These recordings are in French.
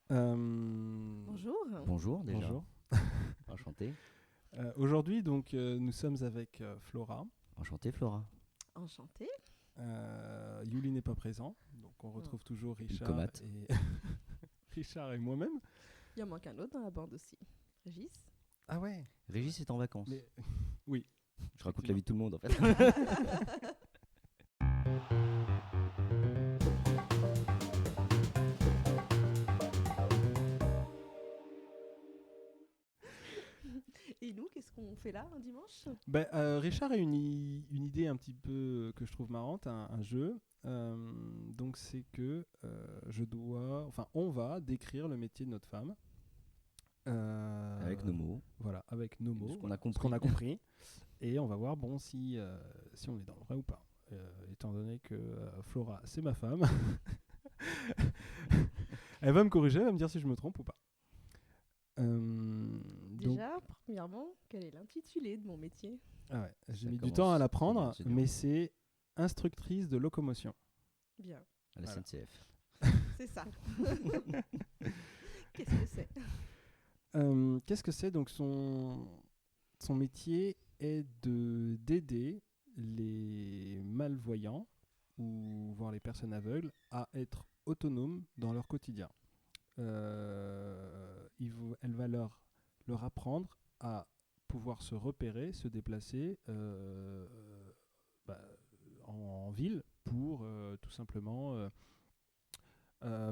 Bonjour. Bonjour déjà, Bonjour. enchanté. Aujourd'hui, donc, nous sommes avec Flora. Enchanté Flora. Enchantée. Yuli n'est pas présent, donc on retrouve toujours comate. Richard et moi-même. Il y en manque un autre dans la bande aussi. Régis. Ah ouais. Régis est en vacances. Mais oui. Je raconte la vie de tout le monde en fait. Et nous, qu'est-ce qu'on fait là un dimanche? Richard a une idée un petit peu que je trouve marrante, un jeu. Donc c'est que on va décrire le métier de notre femme. Avec nos mots. Voilà, avec nos mots. Ce qu'on a Ce compris. qu'on a compris. Et on va voir si on est dans le vrai ou pas. Étant donné que Flora, c'est ma femme. Elle va me corriger, elle va me dire si je me trompe ou pas. Déjà, premièrement, quel est l'intitulé de mon métier? J'ai Ça mis du commence temps à bien, l'apprendre, c'est dur. mais c'est instructrice de locomotion. Bien, À la Voilà. SNCF. c'est ça. Qu'est-ce que c'est? Qu'est-ce que c'est donc son métier est d'aider les malvoyants ou voire les personnes aveugles à être autonomes dans leur quotidien. Elle va leur apprendre à pouvoir se repérer, se déplacer en ville pour tout simplement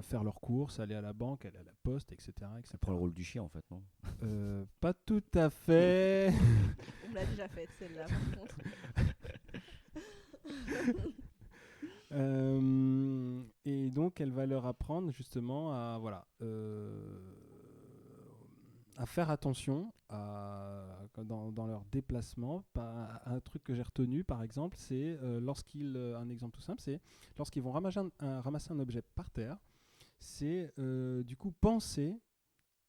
faire leurs courses, aller à la banque, aller à la poste, etc. Ça prend le rôle du chien en fait, non? Pas tout à fait. On me l'a déjà faite celle-là par contre. Et donc elle va leur apprendre justement à faire attention dans leurs déplacements. Un truc que j'ai retenu par exemple, c'est un exemple tout simple, c'est lorsqu'ils vont ramasser un objet par terre, c'est du coup penser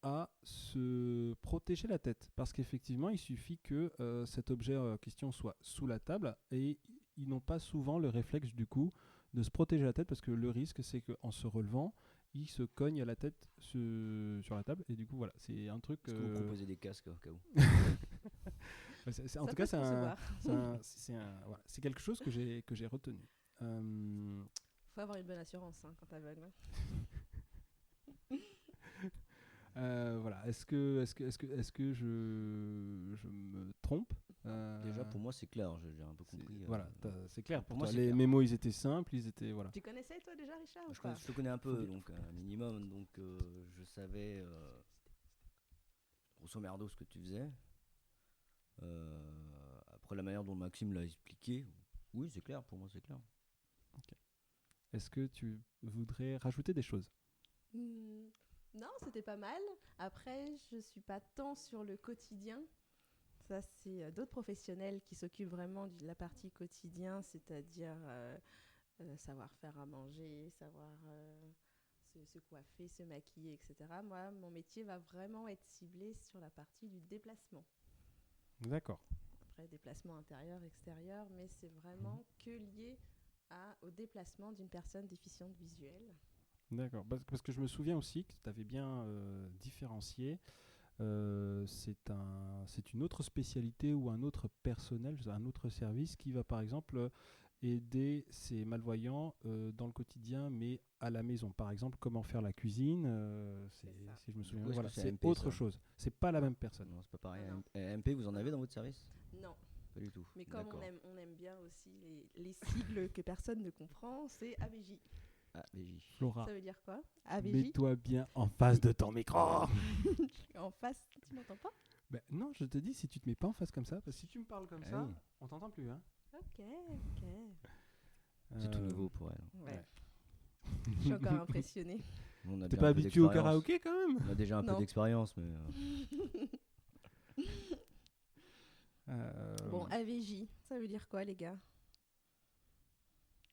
à se protéger la tête. Parce qu'effectivement, il suffit que cet objet en question soit sous la table et ils n'ont pas souvent le réflexe du coup de se protéger la tête parce que le risque c'est qu'en se relevant, ils se cognent la tête sur la table et du coup voilà, c'est un truc... Est-ce que vous proposez des casques au cas où? En Ça tout peut cas, se concevoir. voilà, c'est quelque chose que j'ai retenu. Faut avoir une bonne assurance quand t'es aveugle. Voilà. Est-ce que je me trompe? Déjà pour moi c'est clair, j'ai un peu compris. Voilà, c'est clair pour moi, toi. c'est Les clair. mémos, ils étaient simples, ils étaient voilà. Tu connaissais toi déjà Richard ou Je pas? te connais un peu, Faut donc un minimum, donc je savais grosso merdo ce que tu faisais. Après la manière dont Maxime l'a expliqué, oui c'est clair, pour moi c'est clair. Est-ce que tu voudrais rajouter des choses? Non, c'était pas mal. Après, je suis pas tant sur le quotidien. Ça, c'est d'autres professionnels qui s'occupent vraiment de la partie quotidien, c'est-à-dire savoir faire à manger, savoir se coiffer, se maquiller, etc. Moi, mon métier va vraiment être ciblé sur la partie du déplacement. D'accord. Après, déplacement intérieur, extérieur, mais c'est vraiment que lié au déplacement d'une personne déficiente visuelle. D'accord. Parce que je me souviens aussi que tu avais bien différencié. C'est une autre spécialité ou un autre personnel, un autre service qui va par exemple aider ces malvoyants dans le quotidien, mais à la maison. Par exemple, comment faire la cuisine, C'est ça. si je me Du souviens. coup, est-ce Voilà, que c'est c'est AMP, autre ça? chose. C'est pas la Non. même personne. Non, c'est pas pareil. Non. MP, vous en avez dans votre service? Non. Pas du tout. Mais comme D'accord. on aime bien aussi les sigles que personne ne comprend, c'est AVJ. Ah, BJ. Flora, Ça veut dire quoi? AVJ? mets-toi bien en face de ton micro. Je suis en face, tu m'entends pas? Ben, non, je te dis, si tu te mets pas en face comme ça, parce que si tu me parles comme Ah ça, oui. on t'entend plus. Hein. Ok. C'est tout nouveau pour elle. Ouais. Je suis encore impressionnée. On a T'es déjà pas un peu habitué au d'expérience. karaoké quand même? On a déjà un peu Non. d'expérience, mais Bon, AVJ, ça veut dire quoi, les gars?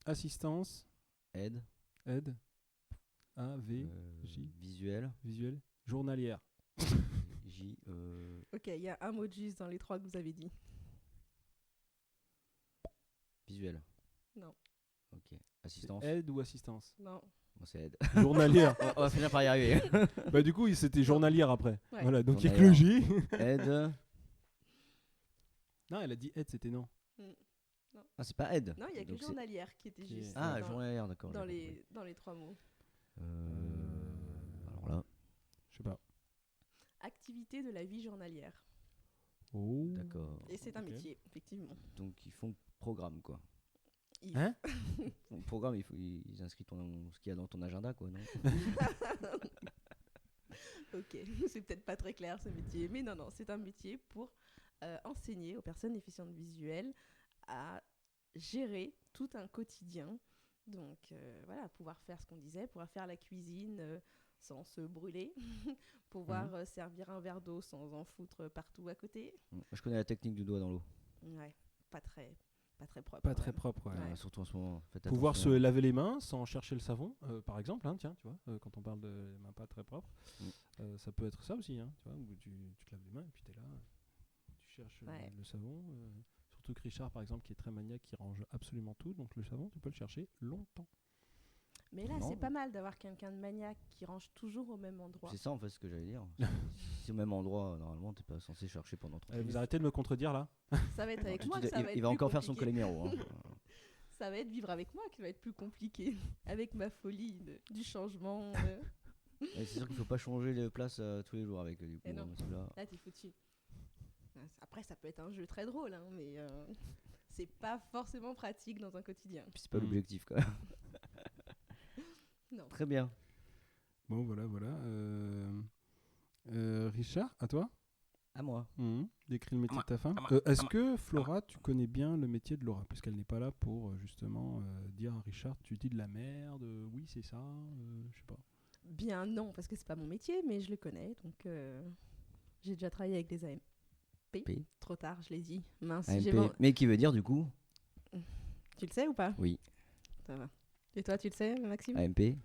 Assistance, aide, aide, AVJ, visuel, visuel, journalière. J, Ok, il y a un mot de juste dans les trois que vous avez dit. visuel. Non. Ok. Assistance. Aide ou assistance? Non. Bon, c'est Ed. Journalière. On va finir par y arriver. Bah du coup, c'était journalière après. Ouais. Voilà, donc il y a que le J. Ed. Non, elle a dit Ed, c'était non. Ah, c'est pas Ed. Non, il y a que Donc, c'est- journalière qui était Qui est- juste Ah, dans, journalière, d'accord. dans, j'ai les, compris. dans les 3 mots. Alors là, Je sais pas. Activité de la vie journalière. Oh. d'accord. Et c'est un Ok. métier, effectivement. Donc ils font programme quoi. Il- Hein? Font programme, ils inscrivent ce qu'il y a dans ton agenda quoi, non? Ok, c'est peut-être pas très clair ce métier, mais non, c'est un métier pour enseigner aux personnes déficientes visuelles à gérer tout un quotidien. Donc voilà, pouvoir faire ce qu'on disait, pouvoir faire la cuisine sans se brûler, pouvoir servir un verre d'eau sans en foutre partout à côté. Je connais la technique du doigt dans l'eau. Ouais, pas très propre. Pas quand très même. propre, ouais. Ouais. Surtout en ce moment. Faites Pouvoir se attention. laver les mains sans chercher le savon, par exemple, hein, tiens, tu vois, quand on parle de mains pas très propres, ça peut être ça aussi, hein, tu vois, où tu te laves les mains et puis t'es là, tu cherches Ouais. le savon. Surtout que Richard, par exemple, qui est très maniaque, qui range absolument tout, donc le savon, tu peux le chercher longtemps. Mais là, Non. c'est pas mal d'avoir quelqu'un de maniaque qui range toujours au même endroit. C'est ça en fait ce que j'allais dire. Si c'est au même endroit, normalement t'es pas censé chercher pendant 30 Vous minutes. arrêtez de me contredire là? Ça va être avec Tout de moi que suite, ça va être il va plus encore faire son compliqué. Calimero. Hein. Ça va être vivre avec moi qui va être plus compliqué. Avec ma folie du changement. Et c'est sûr qu'il faut pas changer de place tous les jours avec du coup. Et non. Parce que là, Là, t'es foutu. Après, ça peut être un jeu très drôle, hein, mais c'est pas forcément pratique dans un quotidien. puis c'est pas l'objectif quand même. Non. Très bien. Bon, voilà. Richard, à toi? À moi. Décris le métier moi, de ta femme. à moi, Est-ce que Flora, tu connais bien le métier de Laura, puisqu'elle n'est pas là pour justement dire à Richard, tu dis de la merde, oui c'est ça, je sais pas. Bien non, parce que c'est pas mon métier, mais je le connais. Donc, j'ai déjà travaillé avec des AMP. P. Trop tard, je l'ai dit. Mince, AMP. Mais qui veut dire du coup Tu le sais ou pas? Oui. Ça va. Et toi, tu le sais, Maxime? AMP.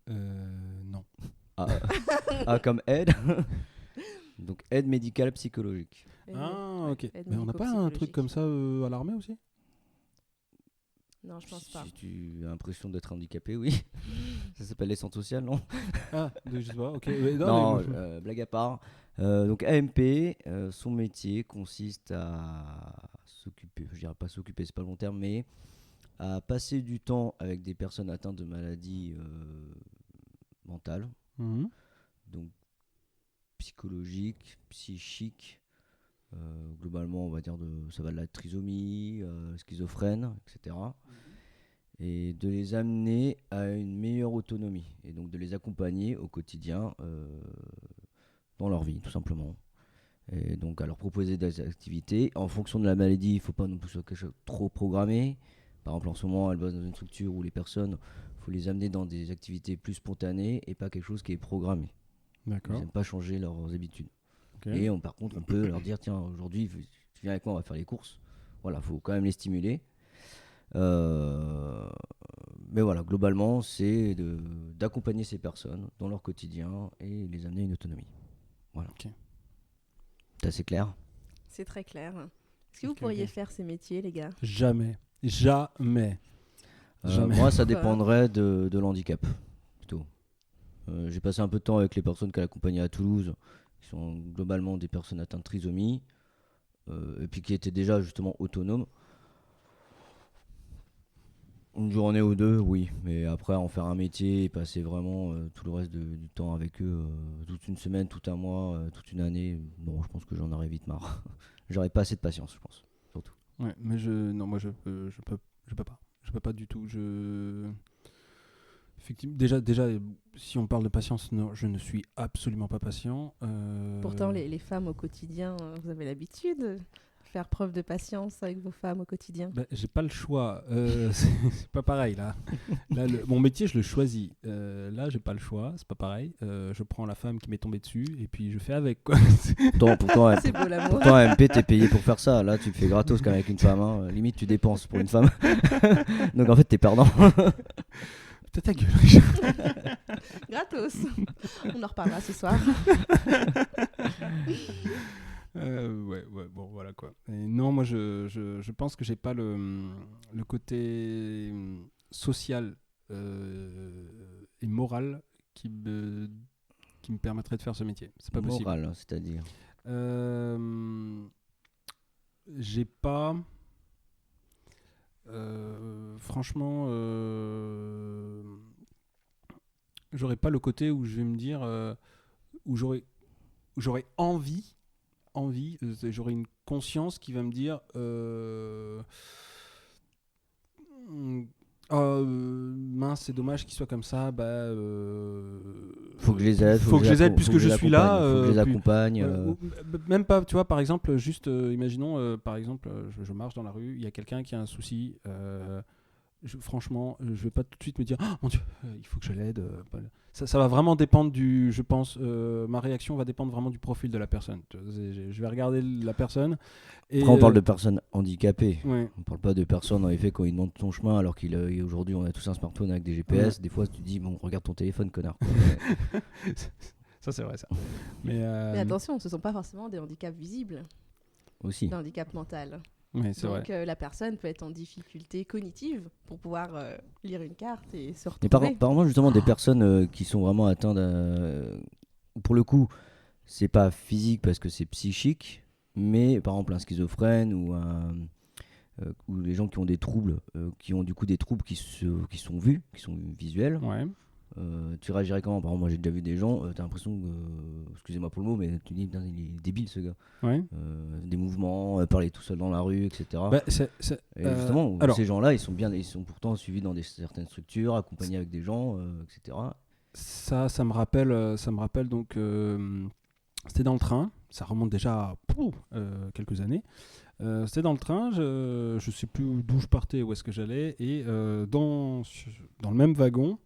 Non. Ah, comme aide. Donc aide médicale psychologique. Ah, Ouais, ok. aide Mais on n'a pas un truc médico-psychologique. comme ça à l'armée aussi? Non, je pense pas. Si tu as l'impression d'être handicapé, oui. Ça s'appelle les centres sociales, non? Ah, je sais pas, ok. Non, mais moi, blague à part. Donc AMP, son métier consiste à s'occuper, je dirais pas s'occuper, c'est pas le bon terme, mais à passer du temps avec des personnes atteintes de maladies mentales, donc psychologiques, psychiques, globalement on va dire ça va de la trisomie, schizophrène, etc. Et de les amener à une meilleure autonomie et donc de les accompagner au quotidien dans leur vie tout simplement. Et donc à leur proposer des activités en fonction de la maladie. Il ne faut pas non plus quelque chose trop programmé. Par exemple en ce moment elle bosse dans une structure où les personnes, il faut les amener dans des activités plus spontanées et pas quelque chose qui est programmé. Ils d'accord. n'aiment pas changer leurs habitudes. Ok. Et par contre on peut leur dire tiens aujourd'hui tu viens avec moi, on va faire les courses. Voilà, il faut quand même les stimuler. Mais voilà, globalement, c'est d'accompagner ces personnes dans leur quotidien et les amener à une autonomie. Voilà. Ok. C'est assez clair. C'est très clair. Est-ce que vous Ok, pourriez ok. faire ces métiers, les gars? Jamais. Jamais. Jamais. Moi, ça Pourquoi dépendrait de l'handicap, plutôt. J'ai passé un peu de temps avec les personnes qu'elle accompagnait à Toulouse, qui sont globalement des personnes atteintes de trisomie, et puis qui étaient déjà justement autonomes. Une journée ou deux, oui, mais après en faire un métier et passer vraiment tout le reste du temps avec eux, toute une semaine, tout un mois, toute une année, non, je pense que j'en aurais vite marre. J'aurais pas assez de patience, je pense, surtout. Ouais, mais moi je peux pas du tout. Effectivement, déjà, si on parle de patience, non, je ne suis absolument pas patient. Pourtant, les femmes au quotidien, vous avez l'habitude de faire preuve de patience avec vos femmes au quotidien. Bah, j'ai pas le choix. C'est pas pareil là. Là mon métier, je le choisis. Là, j'ai pas le choix. C'est pas pareil. Je prends la femme qui m'est tombée dessus et puis je fais avec quoi. Pourtant, C'est beau l'amour. pourtant, MP, t'es payé pour faire ça. Là, tu le fais gratos comme avec une femme. Hein. Limite, tu dépenses pour une femme. Donc en fait, t'es perdant. T'as ta gueule, Richard. Gratos. On en reparlera ce soir. Ouais, bon, voilà quoi. Et non, moi je pense que j'ai pas le côté sociale et morale qui me permettrait de faire ce métier. C'est pas possible. Morale, c'est-à-dire J'ai pas... franchement, j'aurais pas le côté où je vais me dire... où j'aurais envie, j'aurais une conscience qui va me dire mince, c'est dommage qu'ils soient comme ça, faut que je les aide, faut que je les aide puisque je suis là, faut que je les accompagne. même pas, tu vois, par exemple, juste imaginons, par exemple, je marche dans la rue, il y a quelqu'un qui a un souci, franchement, je vais pas tout de suite me dire oh, mon Dieu, il faut que je l'aide. Ça va vraiment dépendre du, je pense, ma réaction va dépendre vraiment du profil de la personne. Je vais regarder la personne. Et Après, on parle de personnes handicapées. Ouais. On parle pas de personnes, en effet, quand ils demandent ton chemin, alors qu'aujourd'hui, on a tous un smartphone avec des GPS. Ouais. Des fois, tu te dis, bon, regarde ton téléphone, connard. Ça, c'est vrai, ça. Mais attention, ce ne sont pas forcément des handicaps visibles, Aussi. des handicaps mentaux. Ouais, c'est Donc vrai. la personne peut être en difficulté cognitive pour pouvoir lire une carte et se Mais retrouver. par exemple, justement, des personnes qui sont vraiment atteintes pour le coup, c'est pas physique parce que c'est psychique, mais par exemple un schizophrène ou les gens qui ont des troubles, qui ont du coup des troubles qui sont vus, qui sont visuels. Ouais. Tu réagirais comment? Par exemple, moi j'ai déjà vu des gens, t'as l'impression que, excusez-moi pour le mot, mais tu dis, putain, il est débile ce gars. Ouais. Des mouvements, parler tout seul dans la rue, etc. Et justement, alors, ces gens-là, ils sont pourtant suivis dans certaines structures, accompagnés avec des gens, etc. ça me rappelle donc, c'était dans le train, ça remonte déjà à quelques années. C'était dans le train, je sais plus d'où je partais, où est-ce que j'allais, et dans le même wagon,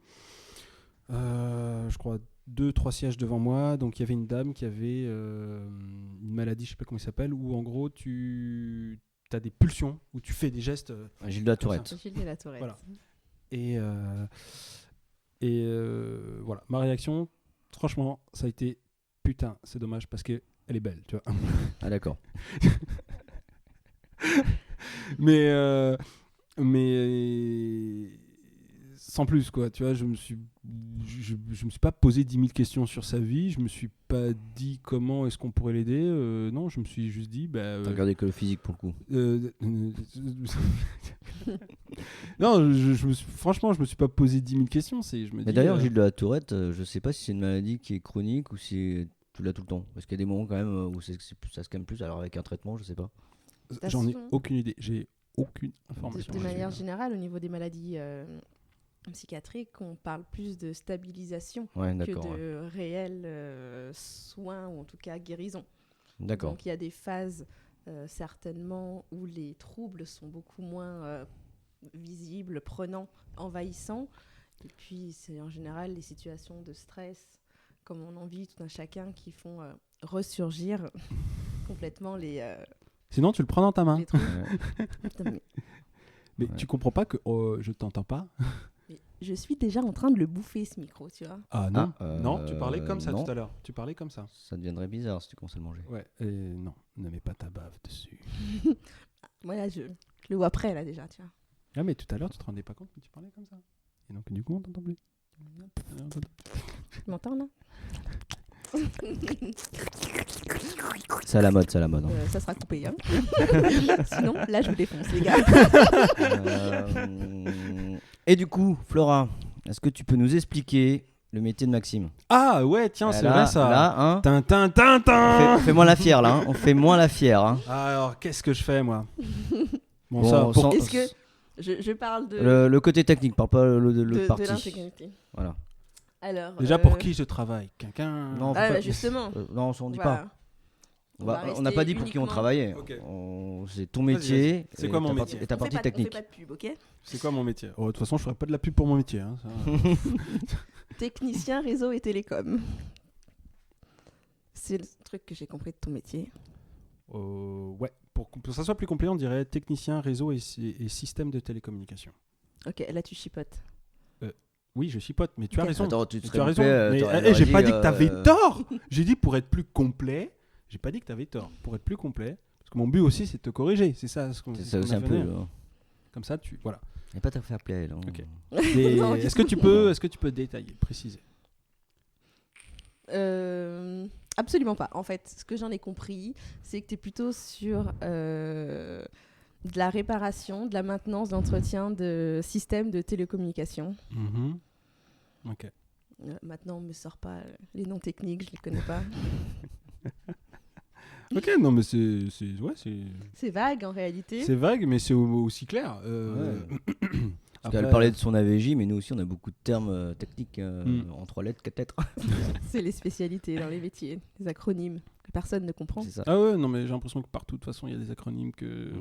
je crois 2-3 sièges devant moi, donc il y avait une dame qui avait une maladie, je sais pas comment il s'appelle, où en gros tu as des pulsions, où tu fais des gestes. Gilles de la Tourette. Gilles de la Tourette. Voilà. Et voilà, ma réaction, franchement, ça a été putain, c'est dommage parce qu'elle est belle, tu vois. Ah d'accord. mais sans plus, quoi, tu vois, je me suis pas posé 10 000 questions sur sa vie, je me suis pas dit comment est-ce qu'on pourrait l'aider, non, je me suis juste dit T'as regardé que le physique pour le coup. Non, franchement, je me suis pas posé 10 000 questions. Mais d'ailleurs, Gilles de la Tourette, je sais pas si c'est une maladie qui est chronique ou si tu l'as tout le temps. Parce qu'il y a des moments quand même où ça se calme plus, alors avec un traitement, je sais pas. J'en ai aucune idée, j'ai aucune information. De manière générale, au niveau des maladies psychiatriques, on parle plus de stabilisation que de réels soins ou en tout cas guérison. D'accord. Donc il y a des phases certainement où les troubles sont beaucoup moins visibles, prenants, envahissants. Et puis c'est en général les situations de stress, comme on en vit tout un chacun, qui font ressurgir complètement les... Sinon, tu le prends dans ta main. Mais Ouais. tu comprends pas que je t'entends pas? Mais je suis déjà en train de le bouffer, ce micro, tu vois. Ah non, Ah, non, tu parlais comme ça non. tout à l'heure. Tu parlais comme ça. Ça deviendrait bizarre si tu commences à le manger. Ouais, non, ne mets pas ta bave dessus. Voilà, je le vois prêt, là, déjà, tu vois. Ah, mais tout à l'heure, tu te rendais pas compte que tu parlais comme ça. Et donc, du coup, on t'entend plus. Tu m'entends, là? C'est à la mode, hein. Ça sera coupé, hein. Sinon, là, je vous défonce, les gars. Et du coup, Flora, est-ce que tu peux nous expliquer le métier de Maxime? Ah ouais, tiens, c'est Là, vrai ça. Là, hein. Tintin. Fais-moi la fière, là. Hein. On fait moins la fière. Hein. Alors, qu'est-ce que je fais, moi? Bon, Bon, ça, sans- Est-ce que je parle de Le côté technique, parle pas le parti. l'intégrité. Voilà. Alors, déjà, pour qui je travaille? Quelqu'un? Non, Ah, faut bah, pas- justement. non, on dit Voilà. pas. On va On n'a pas dit pour qui on uniquement- travaillait. Ok. C'est ton métier. C'est quoi et mon ta métier Et ta On fait partie pas- technique. On fait pas de pub, ok? C'est quoi mon métier? Oh, de toute façon, je ferai pas de la pub pour mon métier. Hein, ça. Technicien réseau et télécom. C'est le truc que j'ai compris de ton métier. Ouais, pour que ça soit plus complet, on dirait technicien réseau et système de télécommunication. Ok, là tu chipotes. Oui, je chipote, mais tu as Ok. raison. Attends, tu Mais serais tu as raison. complet, Mais, t'aurais j'ai dit, pas dit que t'avais tort. J'ai dit pour être plus complet. J'ai pas dit que t'avais tort. Pour être plus complet. Parce que mon but aussi, c'est de te corriger. C'est ça ce qu'on C'est ce ça qu'on aussi a un fait peu. venir. Comme ça, voilà. Elle n'est pas très fair play, elle. Hein. Ok. Non, Est-ce que tu peux détailler, préciser? Absolument pas. En fait, ce que j'en ai compris, c'est que tu es plutôt sur de la réparation, de la maintenance, d'entretien de systèmes de télécommunication. Mhm. Ok. Maintenant, on me sort pas les noms techniques, je les connais pas. Ok, non, mais c'est C'est vague en réalité. vague, mais c'est aussi clair. Parce qu'elle parlait de son AVJ, mais nous aussi, on a beaucoup de termes techniques en 3 lettres, 4 lettres. C'est les spécialités dans les métiers, les acronymes que personne ne comprend. C'est ça. Ah ouais, non, mais j'ai l'impression que partout, de toute façon, il y a des acronymes que...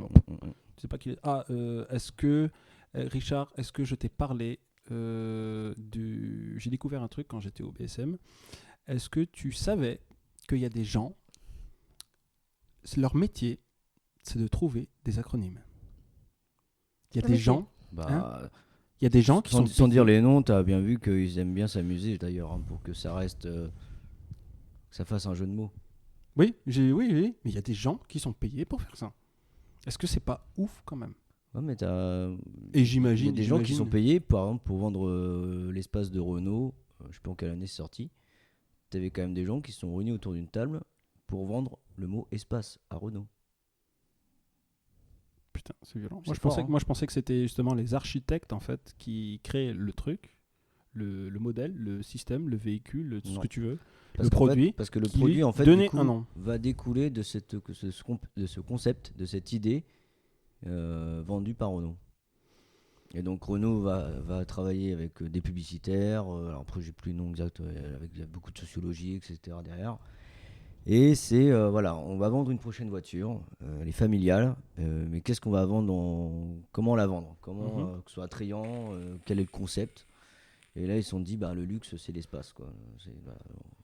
Je sais pas qui est... Ah, est-ce que... Richard, est-ce que je t'ai parlé du... J'ai découvert un truc quand j'étais au BSM. Est-ce que tu savais qu'il y a des gens... Leur métier, c'est de trouver des acronymes. Il y a des gens... Bah, Il y a des gens qui sans dire les noms, tu as bien vu qu'ils aiment bien s'amuser d'ailleurs, hein, pour que ça reste... que ça fasse un jeu de mots. Oui, mais il y a des gens qui sont payés pour faire ça. Est-ce que c'est pas ouf quand même? Ouais, mais Et j'imagine... Il y a des gens qui sont payés, par exemple, pour vendre l'espace de Renault. Je sais pas en quelle année c'est sorti. Tu avais quand même des gens qui se sont réunis autour d'une table pour vendre le mot espace à Renault. Putain, c'est violent. C'est fort, hein. Moi, je pensais que c'était justement les architectes en fait qui créaient le truc, le modèle, le système, le véhicule, tout ce Non. que tu veux, Parce le qu'en produit. fait, parce que le qui produit lui en fait donnait du coup, un nom. va découler de ce concept, de cette idée vendue par Renault. Et donc Renault va travailler avec des publicitaires. Alors après j'ai plus le nom exact, avec beaucoup de sociologie, etc. derrière. Et c'est voilà, on va vendre une prochaine voiture, elle est familiale, mais qu'est-ce qu'on va vendre, comment la vendre, comment que ce soit attrayant, quel est le concept. Et là ils se sont dit le luxe c'est l'espace quoi, c'est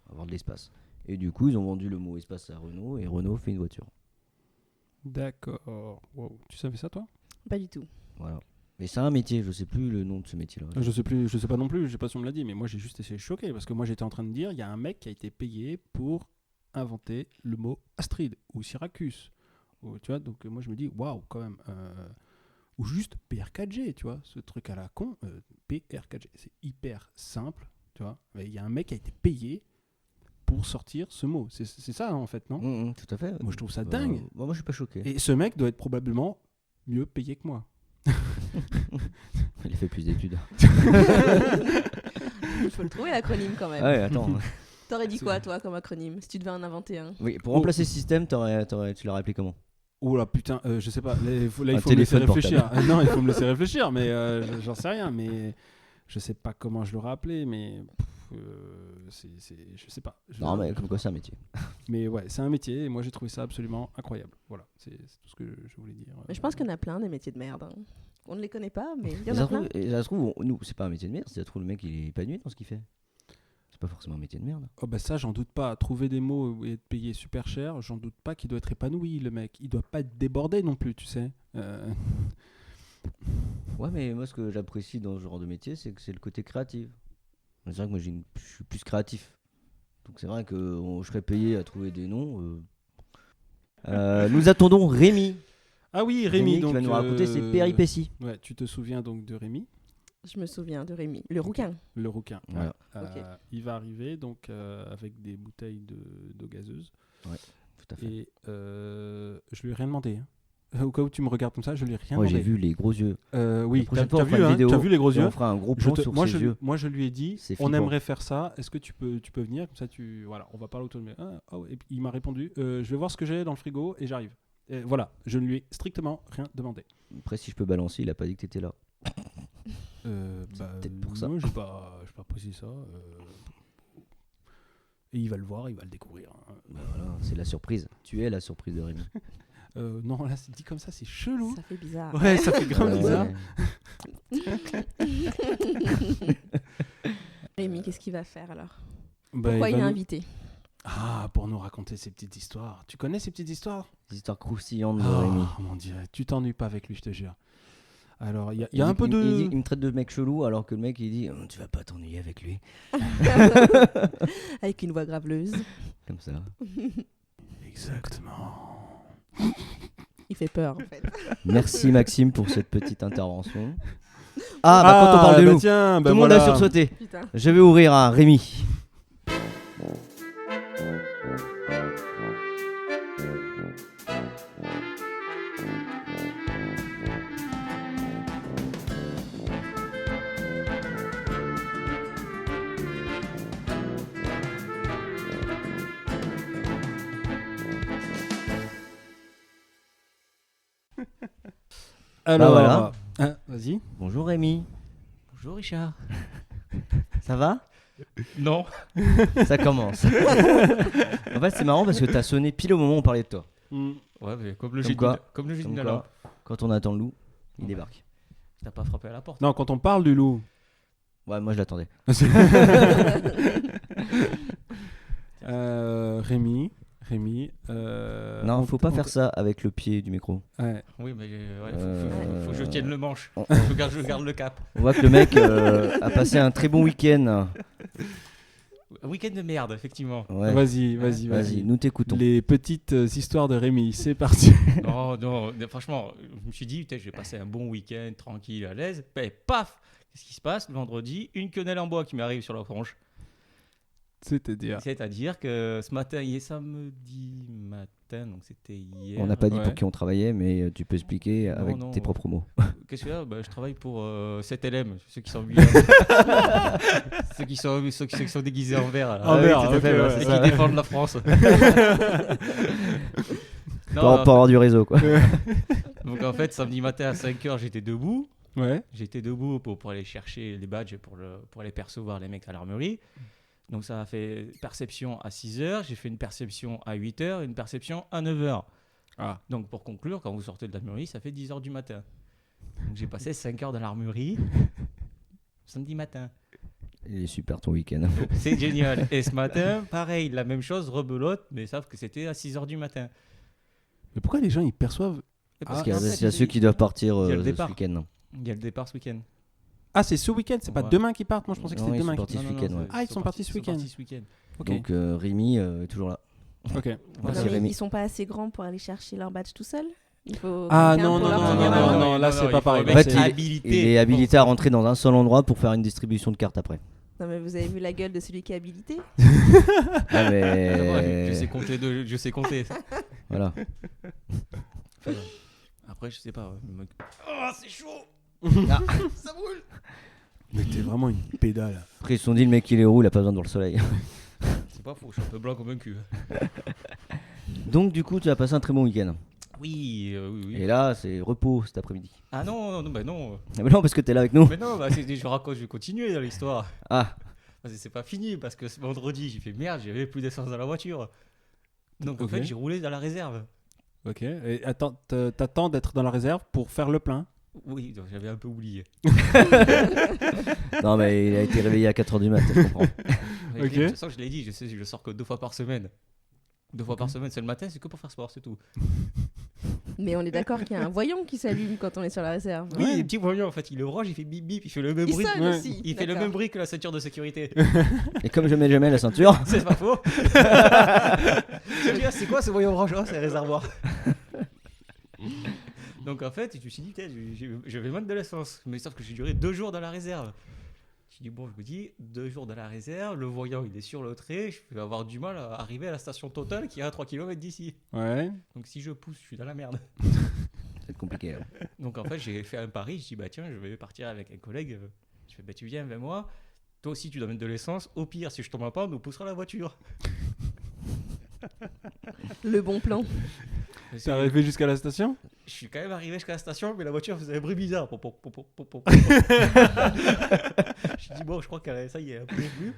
avoir de l'espace. Et du coup ils ont vendu le mot espace à Renault et Renault fait une voiture. D'accord. Wow. Tu savais ça toi? Pas du tout. Voilà. Mais c'est un métier, je sais plus le nom de ce métier-là. Je sais pas non plus, je sais pas si on me l'a dit, mais moi j'ai juste essayé de choquer parce que moi j'étais en train de dire, il y a un mec qui a été payé pour inventer le mot Astrid ou Syracuse. Tu vois, donc moi je me dis, waouh, quand même. Ou juste PR4G, tu vois, ce truc à la con, PR4G, c'est hyper simple, tu vois. Il y a un mec qui a été payé pour sortir ce mot. C'est ça, en fait, non? Tout à fait. Moi, je trouve ça dingue. Moi, je suis pas choqué. Et ce mec doit être probablement mieux payé que moi. Il a fait plus d'études. Il faut le trouver l'acronyme quand même. Ouais, attends. T'aurais dit quoi toi comme acronyme si tu devais en inventer un? Oui, pour remplacer ce système, tu l'aurais appelé comment? Oh là putain, je sais pas. Là, il faut me laisser téléphone réfléchir. Non, il faut me laisser réfléchir, mais j'en sais rien. Mais je sais pas comment je l'aurais appelé, mais je sais pas. Non, mais comme quoi, c'est un métier. Mais ouais, c'est un métier et moi j'ai trouvé ça absolument incroyable. Voilà, c'est tout ce que je voulais dire. Mais je pense qu'il y en a plein des métiers de merde. Hein. On ne les connaît pas, mais il y en Ça a plein. se trouve, nous, c'est pas un métier de merde. Ça se trouve, le mec, il est épanoui dans ce qu'il fait. C'est pas forcément un métier de merde. Oh bah ça, j'en doute pas. Trouver des mots et être payé super cher, j'en doute pas qu'il doit être épanoui, le mec. Il doit pas être débordé non plus, tu sais. Ouais, mais moi, ce que j'apprécie dans ce genre de métier, c'est que c'est le côté créatif. C'est vrai que moi, je suis plus créatif. Donc c'est vrai que je serais payé à trouver des noms. Nous attendons Rémi. Ah oui, Rémi donc, qui va nous raconter ses péripéties. Ouais, tu te souviens donc de Rémi? Je me souviens de Rémi, le rouquin. Le rouquin. Voilà. Ok. Il va arriver donc avec des bouteilles d'eau gazeuse. Ouais, tout à fait. Et je lui ai rien demandé. Hein. Au cas où tu me regardes comme ça, je lui ai rien Moi, demandé. j'ai vu les gros yeux. Oui, La prochaine t'as fois, on vu, fera une vidéo t'as vu les gros et yeux. on fera un gros plan sur ses yeux. Moi, je lui ai dit, C'est on flippant. aimerait faire ça. Est-ce que tu peux venir comme ça voilà, on va parler autour de lui. Et puis, il m'a répondu, je vais voir ce que j'ai dans le frigo et j'arrive. Et voilà, je ne lui ai strictement rien demandé. Après, si je peux balancer, il a pas dit que t'étais là. Peut-être pour ça. Moi, j'ai pas précisé ça. Et il va le voir, il va le découvrir. Hein. Bah voilà, c'est la surprise. Tu es la surprise de Rémi. Non, là, c'est dit comme ça, c'est chelou. Ça fait bizarre. Ouais, ça fait grave bizarre. Rémi, qu'est-ce qu'il va faire alors? Bah, Pourquoi il est va nous- invité? Ah, pour nous raconter ces petites histoires. Tu connais ces petites histoires? Des histoires croustillantes de Rémi. Oh mon dieu, tu t'ennuies pas avec lui, je te jure. Alors, il y a un peu de... Il me traite de mec chelou alors que le mec il dit tu vas pas t'ennuyer avec lui. Avec une voix graveleuse. Comme ça. Exactement. Il fait peur en fait. Merci Maxime pour cette petite intervention. Ah, bah quand on parle de loup, tiens, tout le monde a sursauté. Putain. Je vais ouvrir un Rémi. Alors, voilà. Vas-y. Bonjour Rémi. Bonjour Richard. Ça va? Non. Ça commence. En fait, c'est marrant parce que t'as sonné pile au moment où on parlait de toi. Ouais, mais comme le Comme génie quoi. comme le génie Comme de quoi, la lampe. quand on attend le loup, il débarque. T'as pas frappé à la porte. Non, quand on parle du loup. Ouais, moi je l'attendais. Rémi. Non, on- faut pas on- faire ça avec le pied du micro. Ouais. Oui, mais faut que je tienne le manche. On, Je garde le cap. on voit que le mec a passé un très bon week-end. Un week-end de merde, effectivement. Ouais. Vas-y. Nous t'écoutons. Les petites histoires de Rémi, c'est parti. Non, franchement, je me suis dit, peut-être je vais passer un bon week-end, tranquille, à l'aise. Et paf! Qu'est-ce qui se passe? Le vendredi, une quenelle en bois qui m'arrive sur la tronche. C'est-à-dire. C'est-à-dire que ce matin, il est samedi matin, donc c'était hier. On n'a pas dit Ouais. pour qui on travaillait, mais tu peux expliquer avec non. tes propres mots. Qu'est-ce que c'est? Je travaille pour 7LM, ceux qui sont ceux qui sont déguisés en vert. là. En vert, tout à fait, ok, ouais, ouais. c'est Et ça. qui défendent la France. Pour avoir du réseau, quoi. Donc en fait, samedi matin à 5h, j'étais debout. Ouais. J'étais debout pour aller chercher les badges pour aller percevoir les mecs à l'armurerie. Donc ça a fait perception à 6h, j'ai fait une perception à 8h et une perception à 9h. Ah. Donc pour conclure, quand vous sortez de l'armurerie, ça fait 10h du matin. Donc j'ai passé 5 heures dans l'armurerie samedi matin. Il est super ton week-end. C'est génial. Et ce matin, pareil, la même chose, rebelote, mais sauf que c'était à 6h du matin. Mais pourquoi les gens ils perçoivent Et Ah, Parce qu'il y qu'en a, fait, il y a ceux qui doivent partir il y a le ce départ. week-end. il y a le départ ce week-end. Ah, c'est ce week-end, c'est pas Ouais. demain qu'ils partent. Moi je pensais que Non, c'était ils demain. sont partis ce week-end, ouais. Ah, ils sont partis ce week-end. Ok. Donc Rémi est toujours là. Ok. Merci, Non, mais Rémi. ils sont pas assez grands pour aller chercher leur badge tout seuls. Il faut Ah, quelqu'un non, pour non, leur non, tenir la non, main. non, là, c'est pas pareil. En fait, il Il est habilité à rentrer dans un seul endroit pour faire une distribution de cartes après. Non, mais vous avez vu la gueule de celui qui est habilité? Ah, mais... Je sais compter, je sais compter. Voilà. Après, je sais pas. Oh, c'est chaud. Ça brûle. Mais t'es vraiment une pédale. Après, ils se sont dit, le mec, il est roux, il a pas besoin de voir le soleil. C'est pas faux, je suis un peu blanc comme un cul. Donc, du coup, tu as passé un très bon week-end. Oui. Et là, c'est repos cet après-midi. Ah non, bah non. Ah, mais non, parce que t'es là avec nous. Mais non, bah, je vais continuer dans l'histoire. Ah, Parce que c'est pas fini, parce que ce vendredi, j'ai fait merde, j'avais plus d'essence dans la voiture. Donc en Ok. fait, j'ai roulé dans la réserve. Ok. Et attends, t'attends d'être dans la réserve pour faire le plein. Oui, donc j'avais un peu oublié. non, mais il a été réveillé à 4h du matin, je comprends. Mais Ok. De toute façon, je l'ai dit, je sais, je le sors que 2 fois par semaine. 2 fois par semaine, c'est le matin, c'est que pour faire sport, c'est tout. Mais on est d'accord qu'il y a un voyant qui s'allume quand on est sur la réserve. Oui, Ouais. les petits voyants, en fait, il est orange, il fait bip bip, il fait le même Il bruit. sonne Ouais. aussi. Il fait le d'accord. même bruit que la ceinture de sécurité. Et comme je mets jamais la ceinture, C'est pas faux. Je dis, ah, c'est quoi ce voyant orange? Oh, c'est un réservoir. Donc en fait, je me suis dit, putain, je vais mettre de l'essence. Mais sauf que j'ai duré 2 jours dans la réserve. Je dis, bon, je me dis, 2 jours dans la réserve, le voyant il est sur le trait, je vais avoir du mal à arriver à la station Total qui est à 3 km d'ici. Ouais. Donc si je pousse, je suis dans la merde. c'est compliqué. Là. Donc en fait, j'ai fait un pari, je dis, bah tiens, je vais partir avec un collègue. Je fais, bah tu viens avec moi, toi aussi tu dois mettre de l'essence. Au pire, si je tombe en panne, on poussera la voiture. Le bon plan. T'es arrivé jusqu'à la station? Je suis quand même arrivé jusqu'à la station, mais la voiture faisait un bruit bizarre. Je dis, bon, je crois que ça y est, un peu plus.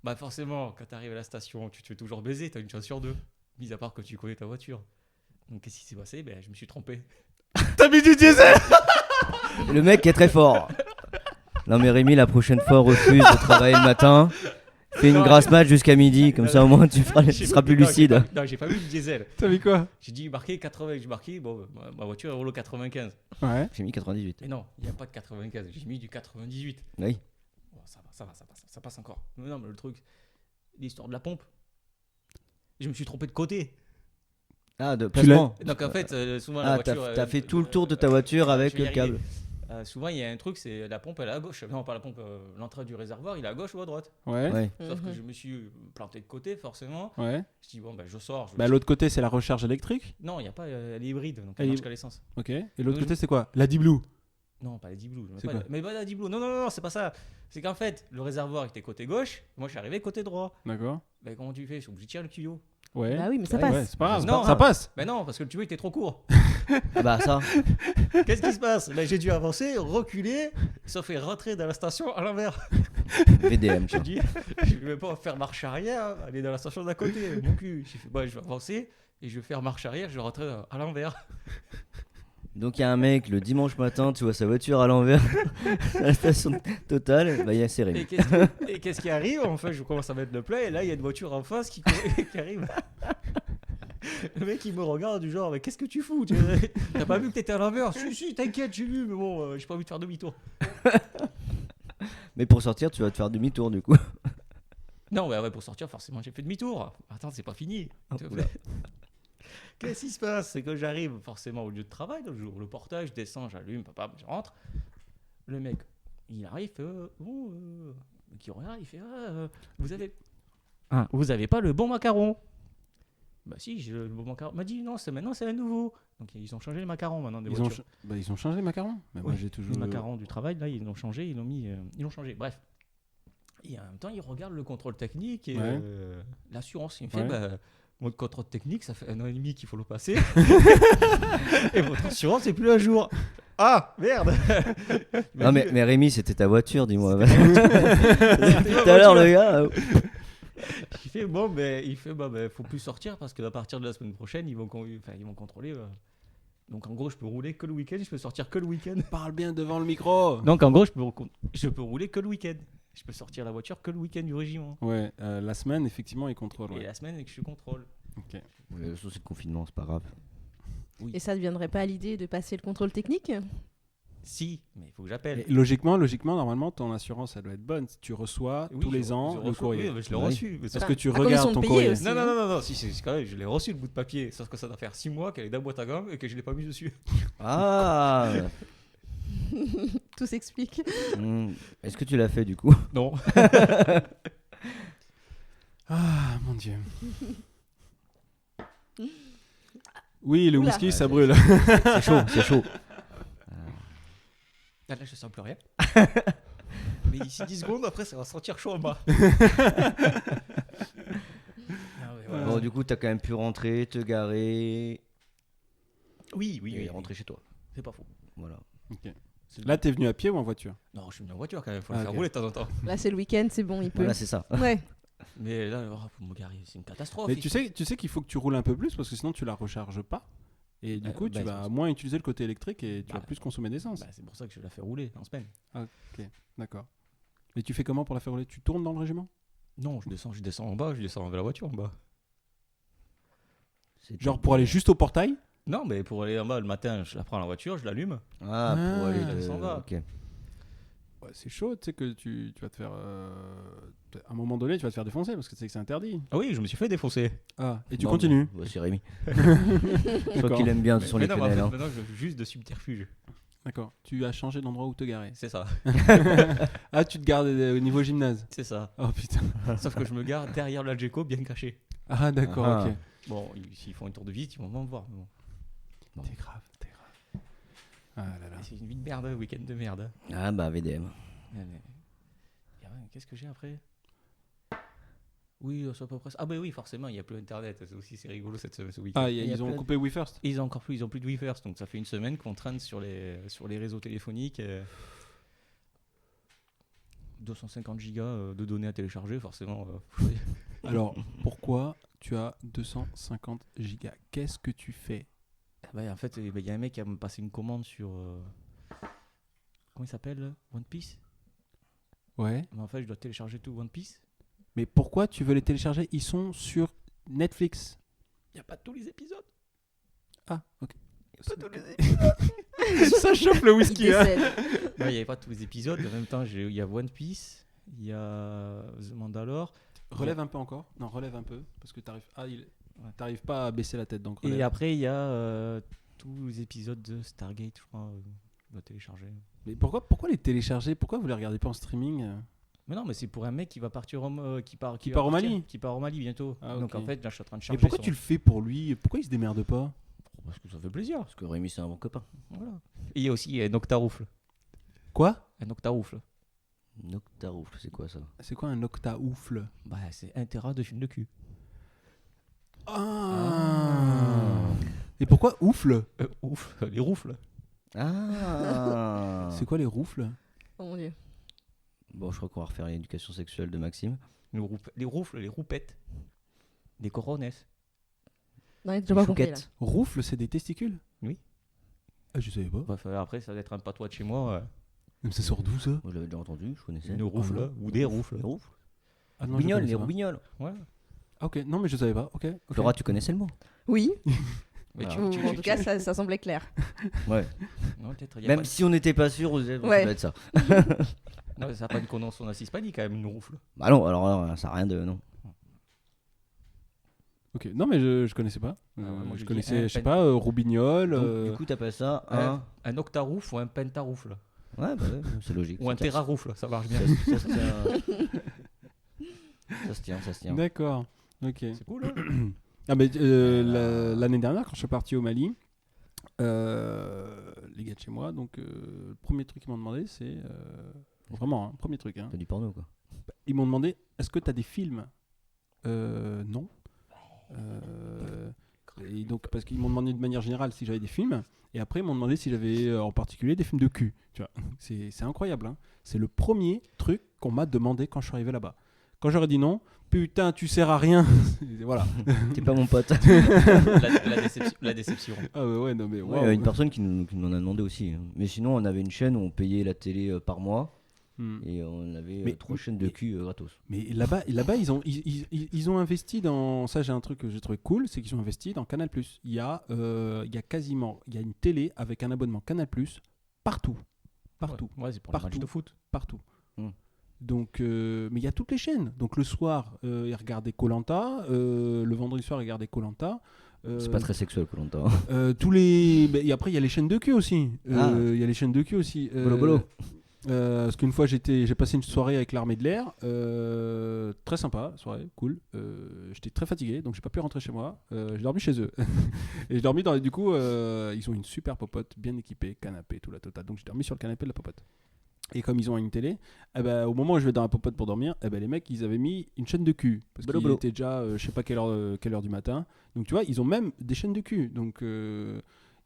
Bah, forcément, quand t'arrives à la station, tu te fais toujours baiser, t'as une chance sur 2. Mis à part que tu connais ta voiture. Donc, qu'est-ce qui s'est passé? Ben, je me suis trompé. T'as mis du diesel? Le mec est très fort. Non, mais Rémi, la prochaine fois, refuse de travailler le matin. Fais une Non, grasse mat jusqu'à midi, comme ça au moins tu seras plus lucide. Non, j'ai pas vu le diesel. T'as mis quoi? J'ai dit marqué 80, j'ai marqué, bon, ma voiture elle roule au 95. Ouais. J'ai mis 98. Mais non, il n'y a pas de 95, j'ai mis du 98. Oui. Bon, ça passe encore. Mais non, mais le truc, l'histoire de la pompe. Je me suis trompé de côté. Ah, de placement. Donc en fait, souvent la Ah, voiture. t'as fait tout le tour de ta voiture avec je vais le y câble. arriver. Souvent, il y a un truc, c'est la pompe, elle est à gauche. Non, pas la pompe, l'entrée du réservoir, il est à gauche ou à droite. Ouais. Ouais. Sauf que Mhm. je me suis planté de côté, forcément. Ouais. Je dis, bon, ben, je sors. Bah, l'autre côté, c'est la recharge électrique. Non, il n'y a pas, elle est hybride, donc Elle elle est- marche qu'à l'essence. Ok. Et l'autre Oui. côté, c'est quoi? La D-Blue. Non, pas la D-Blue. C'est pas quoi la- Mais pas la D-Blue. Non, non, non, non, c'est pas ça. C'est qu'en fait, le réservoir était côté gauche. Moi, je suis arrivé côté droit. D'accord. Ben, comment tu fais? Je suis obligé de tirer le tuyau. Ouais. Bah oui, mais ça Ouais, passe. Ouais, c'est pas grave. Non. Ça passe. Ben non, parce que le tuyau était trop court. Ah bah ça, Qu'est-ce qui se passe? Ben, j'ai dû avancer, reculer, ça fait rentrer dans la station à l'envers. VDM. J'ai ça. dit, je vais pas faire marche arrière, aller dans la station d'à côté, mon cul. J'ai fait, bah, je vais avancer et je vais faire marche arrière, je vais rentrer à l'envers. Donc il y a un mec, le dimanche matin, tu vois sa voiture à l'envers, à la station Total, bah il y a c'est Et Rémi. qu'est-ce qui arrive? En fait, je commence à mettre le plein et là, il y a une voiture en face qui arrive. Le mec, il me regarde du genre, mais qu'est-ce que tu fous? T'as pas vu que t'étais à l'envers? Si, t'inquiète, j'ai vu, mais bon, j'ai pas envie de faire demi-tour. Mais pour sortir, tu vas te faire demi-tour du coup. Non, ouais, pour sortir, forcément, j'ai fait demi-tour. Attends, c'est pas fini. Oula. Qu'est-ce qui se passe? C'est que j'arrive forcément au lieu de travail, donc j'ouvre le portail, je descends, j'allume, papa, je rentre. Le mec, il arrive, il fait qui regarde, il fait vous avez pas le bon macaron? Bah si, j'ai le bon macaron. Il m'a dit non, maintenant c'est un nouveau. Donc ils ont changé les macarons maintenant des Ils ont, voitures. ils ont changé les macarons. Mais moi, Oui, j'ai toujours Les macarons du travail, là, ils l'ont changé, ils l'ont changé. Bref. Et en même temps, il regarde le contrôle technique et Ouais. l'assurance. Il me fait, Ouais. bah, votre contrôle technique, ça fait 1 an et demi qu'il faut le passer. Et votre assurance n'est plus à jour. Ah, merde. Non mais Rémi, c'était ta voiture, dis-moi. Tout Tout à l'heure, le gars. Il fait, bon, ben, faut plus sortir parce qu'à partir de la semaine prochaine, ils vont contrôler. Donc en gros, je peux rouler que le week-end, je peux sortir que le week-end. Parle bien devant le micro. Donc en gros, je peux rouler que le week-end. Je peux sortir la voiture que le week-end du régiment. Ouais, la semaine, effectivement, ils contrôlent. Et Ouais. la semaine, je contrôle. Ok. Ouais, ça, c'est le confinement, c'est pas grave. Et ça ne viendrait pas à l'idée de passer le contrôle technique? Si, mais il faut que j'appelle. Et logiquement, normalement, ton assurance, elle doit être bonne. Si tu reçois Oui, tous les ans je le reçois- courrier. oui, mais je l'ai Oui. reçu. Mais Parce ça- que tu à condition regardes de ton payer courrier. aussi. Non, non, non, non, non, si, c'est quand même, je l'ai reçu le bout de papier. Sauf que ça doit faire 6 mois qu'elle est dans la boîte à gomme et que je l'ai pas mis dessus. Ah. Tout s'explique. Est-ce que tu l'as fait du coup? Non. Ah, mon Dieu. Oui, le Oula. whisky, ça brûle. C'est chaud, c'est chaud. Là, je sens plus rien. Mais d'ici 10 secondes, après, ça va sentir chaud en bas. Bon, du coup, t'as quand même pu rentrer, te garer Oui, oui, et oui. rentrer chez toi. C'est pas faux. Voilà. Ok. Là, t'es venu à pied ou en voiture? Non, je suis venu en voiture quand même. Faut Ah, le faire ok. rouler de temps en temps. Là, c'est le week-end, c'est bon, il peut. Voilà, c'est ça. Ouais. Mais là, pour me garer, c'est une catastrophe. Mais tu sais qu'il faut que tu roules un peu plus parce que sinon tu la recharges pas. Et du coup, bah, tu c'est vas pour moins utiliser le côté électrique et tu Bah, vas plus consommer d'essence. Bah, c'est pour ça que je la fais rouler en semaine. D'accord. Et tu fais comment pour la faire rouler? Tu tournes dans le régiment? Non, je descends en bas, je descends avec la voiture en bas. C'est Genre tout. pour aller juste au portail? Non, mais pour aller en bas le matin, je la prends la voiture, je l'allume. Ah, pour Ah, aller elle de... s'en va. Ok. Ouais, c'est chaud, tu sais que tu vas te faire. À un moment donné, tu vas te faire défoncer parce que tu sais que c'est interdit. Ah oui, je me suis fait défoncer. Ah, et tu Non, continues? bah, c'est Rémi. Je crois D'accord. qu'il aime bien, ce sont Mais les non, mais en quenelles. fait, hein. maintenant, je fais juste de subterfuge. D'accord. Tu as changé d'endroit où te garer. C'est ça. Ah, tu te gardes au niveau gymnase. C'est ça. Oh putain. Sauf que je me garde derrière l'Algeco, bien caché. Ah, d'accord, Ah. ok. Bon, s'ils font une tour de visite, ils vont me voir. mais bon. T'es grave, t'es grave. Ah là là. C'est une vie de merde, un week-end de merde. Ah bah VDM. Et ouais, qu'est-ce que j'ai après? Oui, c'est à peu près ça. Ah bah oui, forcément, il n'y a plus Internet. C'est aussi c'est rigolo ce week-end. Ah, y a ils ont plein de- coupé WeFirst. Ils ont encore plus, ils ont plus de WeFirst, donc ça fait une semaine qu'on traîne sur les réseaux téléphoniques. 250 gigas de données à télécharger, forcément. Alors, pourquoi tu as 250 gigas? Qu'est-ce que tu fais? En fait, il y a un mec qui a me passé une commande sur. Comment il s'appelle? One Piece. Ouais. Mais en fait, je dois télécharger tout One Piece. Mais pourquoi tu veux les télécharger? Ils sont sur Netflix. Il n'y a pas tous les épisodes. Ah, ok. Pas tous les épisodes. Ça chauffe le Il whisky, hein. décède. Non, il n'y avait pas tous les épisodes. En même temps, il y a One Piece, il y a The Mandalore. Relève un peu encore. Non, relève un peu. Parce que t'arrives pas à baisser la tête. Donc Et relève. après, il y a tous les épisodes de Stargate, je crois. dois télécharger. Mais pourquoi les télécharger? Pourquoi vous les regardez pas en streaming? Mais non, mais c'est pour un mec qui va partir qui part au Mali. Qui part au Mali bientôt. Ah, Donc ok. en fait, là, je suis en train de Et charger. pourquoi tu le fais pour lui? Pourquoi il se démerde pas? Parce que ça fait plaisir. Parce que Rémi, c'est un bon copain. Voilà. Et il y a aussi un octaroufle. Quoi? Un octaroufle. Noctaroufle, c'est quoi ça? C'est quoi un octaoufle? Bah, c'est 1 Tera de film de cul. Et pourquoi oufle? Ouf, les roufles. Ah. C'est quoi les roufles? Oh mon dieu. Bon, je crois qu'on va refaire l'éducation sexuelle de Maxime. Les roufles, les roupettes. Les corones. Non, j'ai pas compris là. Chouquette. Roufle, c'est des testicules? Oui. Ah, je savais pas. Bref, après, ça va être un patois de chez moi. Mais ça sort d'où ça? Moi, je l'avais déjà entendu, je connaissais. Une roufle non. ou des roufles. Les roufles. Ah non, je Roubignoles, connaissais les pas. roubignoles. Ouais. Ah, ok, non mais je savais pas. Ok. Flora, tu connaissais le mot? Oui, Mais Ah. ou en tout cas, ça semblait clair. Ouais. Non, peut-être. y a Même pas- si on n'était pas sûr, on se disait, bon, Ouais. ça doit être ça. Non, ça n'a pas une consonance hispanique quand même, une roufle. Bah non, alors ça n'a rien de. Non. Ok, non mais je connaissais pas. ouais, moi, Je je connaissais, dis je sais pas, Roubignol. Donc, du coup, t'appelles ça un. Un octaroufle ou un pentaroufle. Ouais, bah ouais, c'est logique. Ou un Ça tient. teraroufle, ça marche bien. Ça se tient. Ça se tient, ça se tient. D'accord. Ok. C'est cool, hein. Ah mais l'année dernière, quand je suis parti au Mali, les gars de chez moi, donc le premier truc qu'ils m'ont demandé, c'est vraiment un premier truc. Hein. T'as du porno, quoi. Ils m'ont demandé, est-ce que tu as des films? Non. Et donc parce qu'ils m'ont demandé de manière générale si j'avais des films, et après ils m'ont demandé si j'avais en particulier des films de cul. Tu vois, c'est incroyable. Hein. C'est le premier truc qu'on m'a demandé quand je suis arrivé là-bas. Quand j'aurais dit non, putain, tu sers à rien. Voilà. T'es pas mon pote. La déception. Ah ouais, non mais Ouais, waouh. une personne qui nous en a demandé aussi. Hein. Mais sinon, on avait une chaîne où on payait la télé par mois et on avait Mais- 3 chaînes de cul gratos. Mais là-bas, ils ont investi dans ça. J'ai un truc que j'ai trouvé cool, c'est qu'ils ont investi dans Canal+. Il y a une télé avec un abonnement Canal+ partout. Ouais, c'est pour le match Partout. de foot. Partout. Mm. Donc, mais il y a toutes les chaînes. Donc le soir, ils regardaient Koh-Lanta. Le vendredi soir, ils regardaient Koh-Lanta. C'est pas très sexuel, Koh-Lanta. Tous les. Et après, il y a les chaînes de cul aussi. Il Ah. y a les chaînes de cul aussi. Bolo bolo. Parce qu'une fois, j'ai passé une soirée avec l'armée de l'air. Très sympa, soirée, cool. J'étais très fatigué, donc j'ai pas pu rentrer chez moi. J'ai dormi chez eux. Et j'ai dormi du coup, ils ont une super popote, bien équipée, canapé, tout la totale. Donc j'ai dormi sur le canapé de la popote. Et comme ils ont une télé, au moment où je vais dans la popote pour dormir, les mecs, ils avaient mis une chaîne de cul. Parce Bolo qu'il bolo. était déjà, je sais pas quelle heure du matin. Donc tu vois, ils ont même des chaînes de cul. Donc il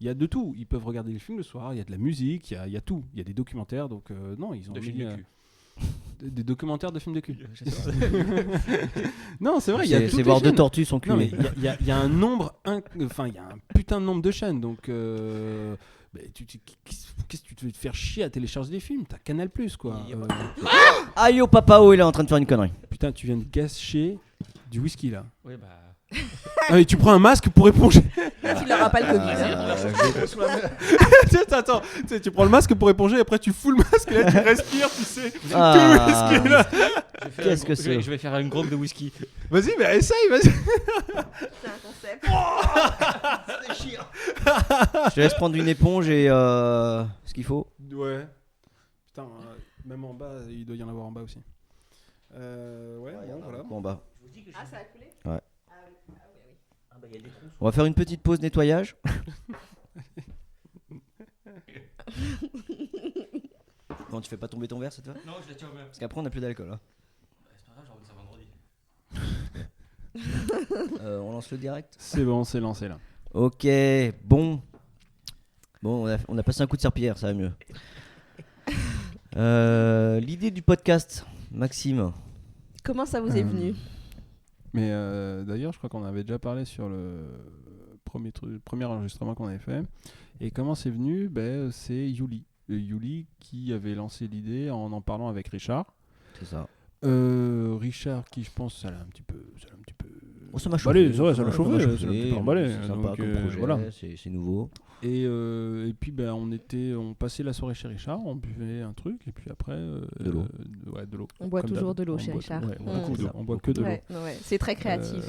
y a de tout. Ils peuvent regarder les films le soir, il y a de la musique, il y a tout. Il y a des documentaires. Donc non, ils ont De mis films de cul. des documentaires de films de cul. Non, c'est vrai, il y a toutes C'est les voir deux chaînes. tortues sans cul. Non, mais il y a un nombre, enfin, il y a un putain de nombre de chaînes. Donc, qu'est-ce que tu veux te faire chier à télécharger des films? T'as Canal+, quoi. Il y a Aïe, oh papa, oh, il est en train de faire une connerie. Putain, tu viens de gâcher du whisky, là. Oui, bah. Ah, et tu prends un masque pour éponger. Il n'aura pas le Covid. Attends, tu sais, tu prends le masque pour éponger, et après tu fous le masque, et là tu respires, tu sais. Ah. Tout le whisky, là. Qu'est-ce que c'est? Je vais faire une grombe de whisky. Vas-y, mais essaye, vas-y. C'est un concept. Je te laisse prendre une éponge et ce qu'il faut. Ouais. Putain, même en bas, il doit y en avoir en bas aussi. Ouais, bon, voilà. Bon, bah, Ah, ça a coulé? Ouais. Ah oui, oui. Ah, bah, il y a des trous. on va faire une petite pause nettoyage. Non, tu fais pas tomber ton verre cette fois? Non, je la tiens au même. Parce qu'après, on n'a plus d'alcool. Hein. C'est pas grave, j'ai envie ça vendredi. On lance le direct. C'est bon, c'est lancé là. Ok, bon. Bon, on a passé un coup de serpillière, ça va mieux. L'idée du podcast, Maxime. Comment ça vous est venu? Mais d'ailleurs, je crois qu'on avait déjà parlé sur le premier enregistrement qu'on avait fait. Et comment c'est venu? C'est Yuli. Yuli qui avait lancé l'idée en parlant avec Richard. C'est ça. Richard qui, je pense, ça l'a un petit peu Bon, ça m'a Allez, chauffé. ça l'a chauffé, m'a ça l'a plutôt emballé, C'est sympa donc, comme projet, voilà. c'est nouveau. Et puis on passait la soirée chez Richard, on buvait un truc et puis après De l'eau. De l'eau. On boit Comme toujours d'hab. de l'eau On chez boit- Richard. ouais, Mm. beaucoup d'eau. On boit que de l'eau. Ouais, ouais. C'est très créatif.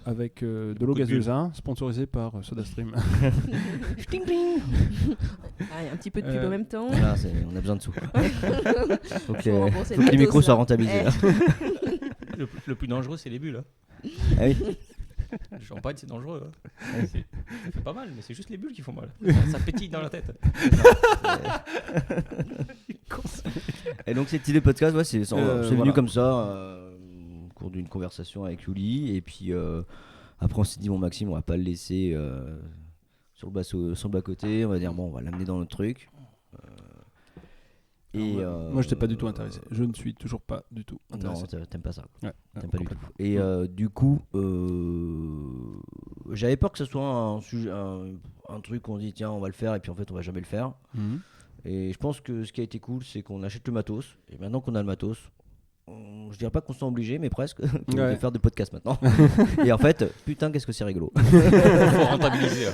Avec de l'eau gazeuse, hein, sponsorisée par SodaStream. Ting, ting. Ah, il y a un petit peu de pub en même temps. Voilà, on a besoin de sous. Faut que Faut les, rembourser faut le que les matos, micros soient là. rentabilisés. Eh. Là. Le plus dangereux, c'est les bulles. Hein. Ah oui. Le champagne, c'est dangereux. Hein. Ouais. Ça fait pas mal, mais c'est juste les bulles qui font mal. Ça pétille dans la tête. Et donc cette idée de podcast, ouais, c'est venu voilà. comme ça, au cours d'une conversation avec Yuli. Et puis après on s'est dit, bon Maxime, on va pas le laisser sur le bas côté. On va dire, bon, on va l'amener dans notre truc. Moi, j'étais pas du tout intéressé. Je ne suis toujours pas du tout Non, intéressé. t'aimes pas ça. Ouais, T'aimes pas du tout. complètement. Et du coup, j'avais peur que ce soit un sujet, un truc qu'on dit tiens on va le faire et puis en fait on va jamais le faire. Mhm. Et je pense que ce qui a été cool, c'est qu'on achète le matos. Et maintenant qu'on a le matos, je dirais pas qu'on se sent obligé, mais presque, de Ouais. faire des podcasts maintenant. Et en fait, putain, qu'est-ce que c'est rigolo. Faut rentabiliser.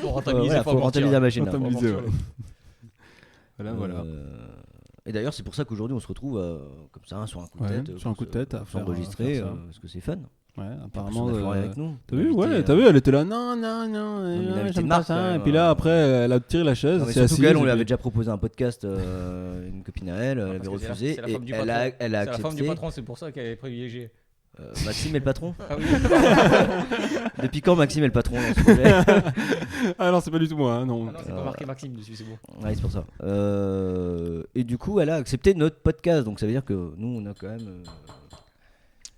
Faut rentabiliser, Voilà, faut rentabiliser la machine. là. Rentabiliser, Faut ouais. Voilà. Et d'ailleurs, c'est pour ça qu'aujourd'hui, on se retrouve comme ça, sur un coup de Ouais, tête. sur un coup de tête, à faire, s'enregistrer, faire ça. parce que c'est fun. Ouais, Apparemment, apparemment. Florent avec nous. T'as vu, Invité, ouais, t'as vu, elle était là, non, mais il a invité j'aime une pas marque, quand ça. même, Et puis là, après, elle a tiré la chaise. Non, mais c'est surtout assise, qu'elle, on et lui avait puis- déjà proposé un podcast, une copine à elle, elle avait Parce que refusé, c'est la et femme du elle a patron. C'est la femme du accepté. patron, c'est pour ça qu'elle est privilégiée. Maxime est le patron. Ah oui. Depuis quand Maxime est le patron dans ce projet? Ah non, c'est pas du tout moi, hein, non. Ah non, c'est pas marqué Maxime dessus, c'est bon. Ouais, c'est pour ça. Et du coup, elle a accepté notre podcast, donc ça veut dire que nous, on a quand même,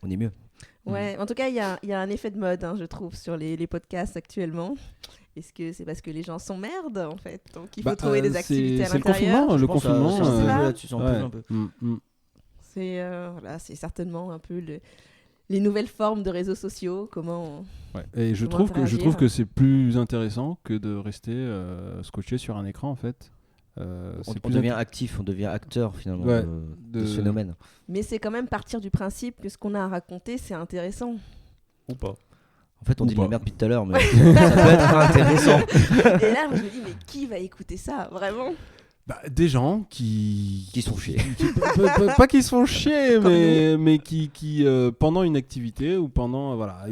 on est mieux. Ouais, en tout cas, il y a un effet de mode, hein, je trouve, sur les podcasts actuellement. Est-ce que c'est parce que les gens sont merdes, en fait? Donc, il faut trouver des activités à c'est l'intérieur. le Je pense que confinement. ça, c'est ça là. joue là-dessus, ça en ouais. pousse un peu. Voilà, c'est certainement un peu les nouvelles formes de réseaux sociaux. Comment Ouais. Et je Comment trouve interagir. que c'est plus intéressant que de rester scotché sur un écran en fait. On C'est plus devient actif, on devient acteur finalement Ouais, de ce phénomène. Mais c'est quand même partir du principe que ce qu'on a à raconter, c'est intéressant. Ou pas. En fait, on Ou dit de la pas. merde depuis tout à l'heure, mais ça peut être intéressant. Et là, je me dis, mais qui va écouter ça, vraiment? des gens qui Qui sont chiés. pas qui se font chier, Comme mais qui pendant une activité ou pendant voilà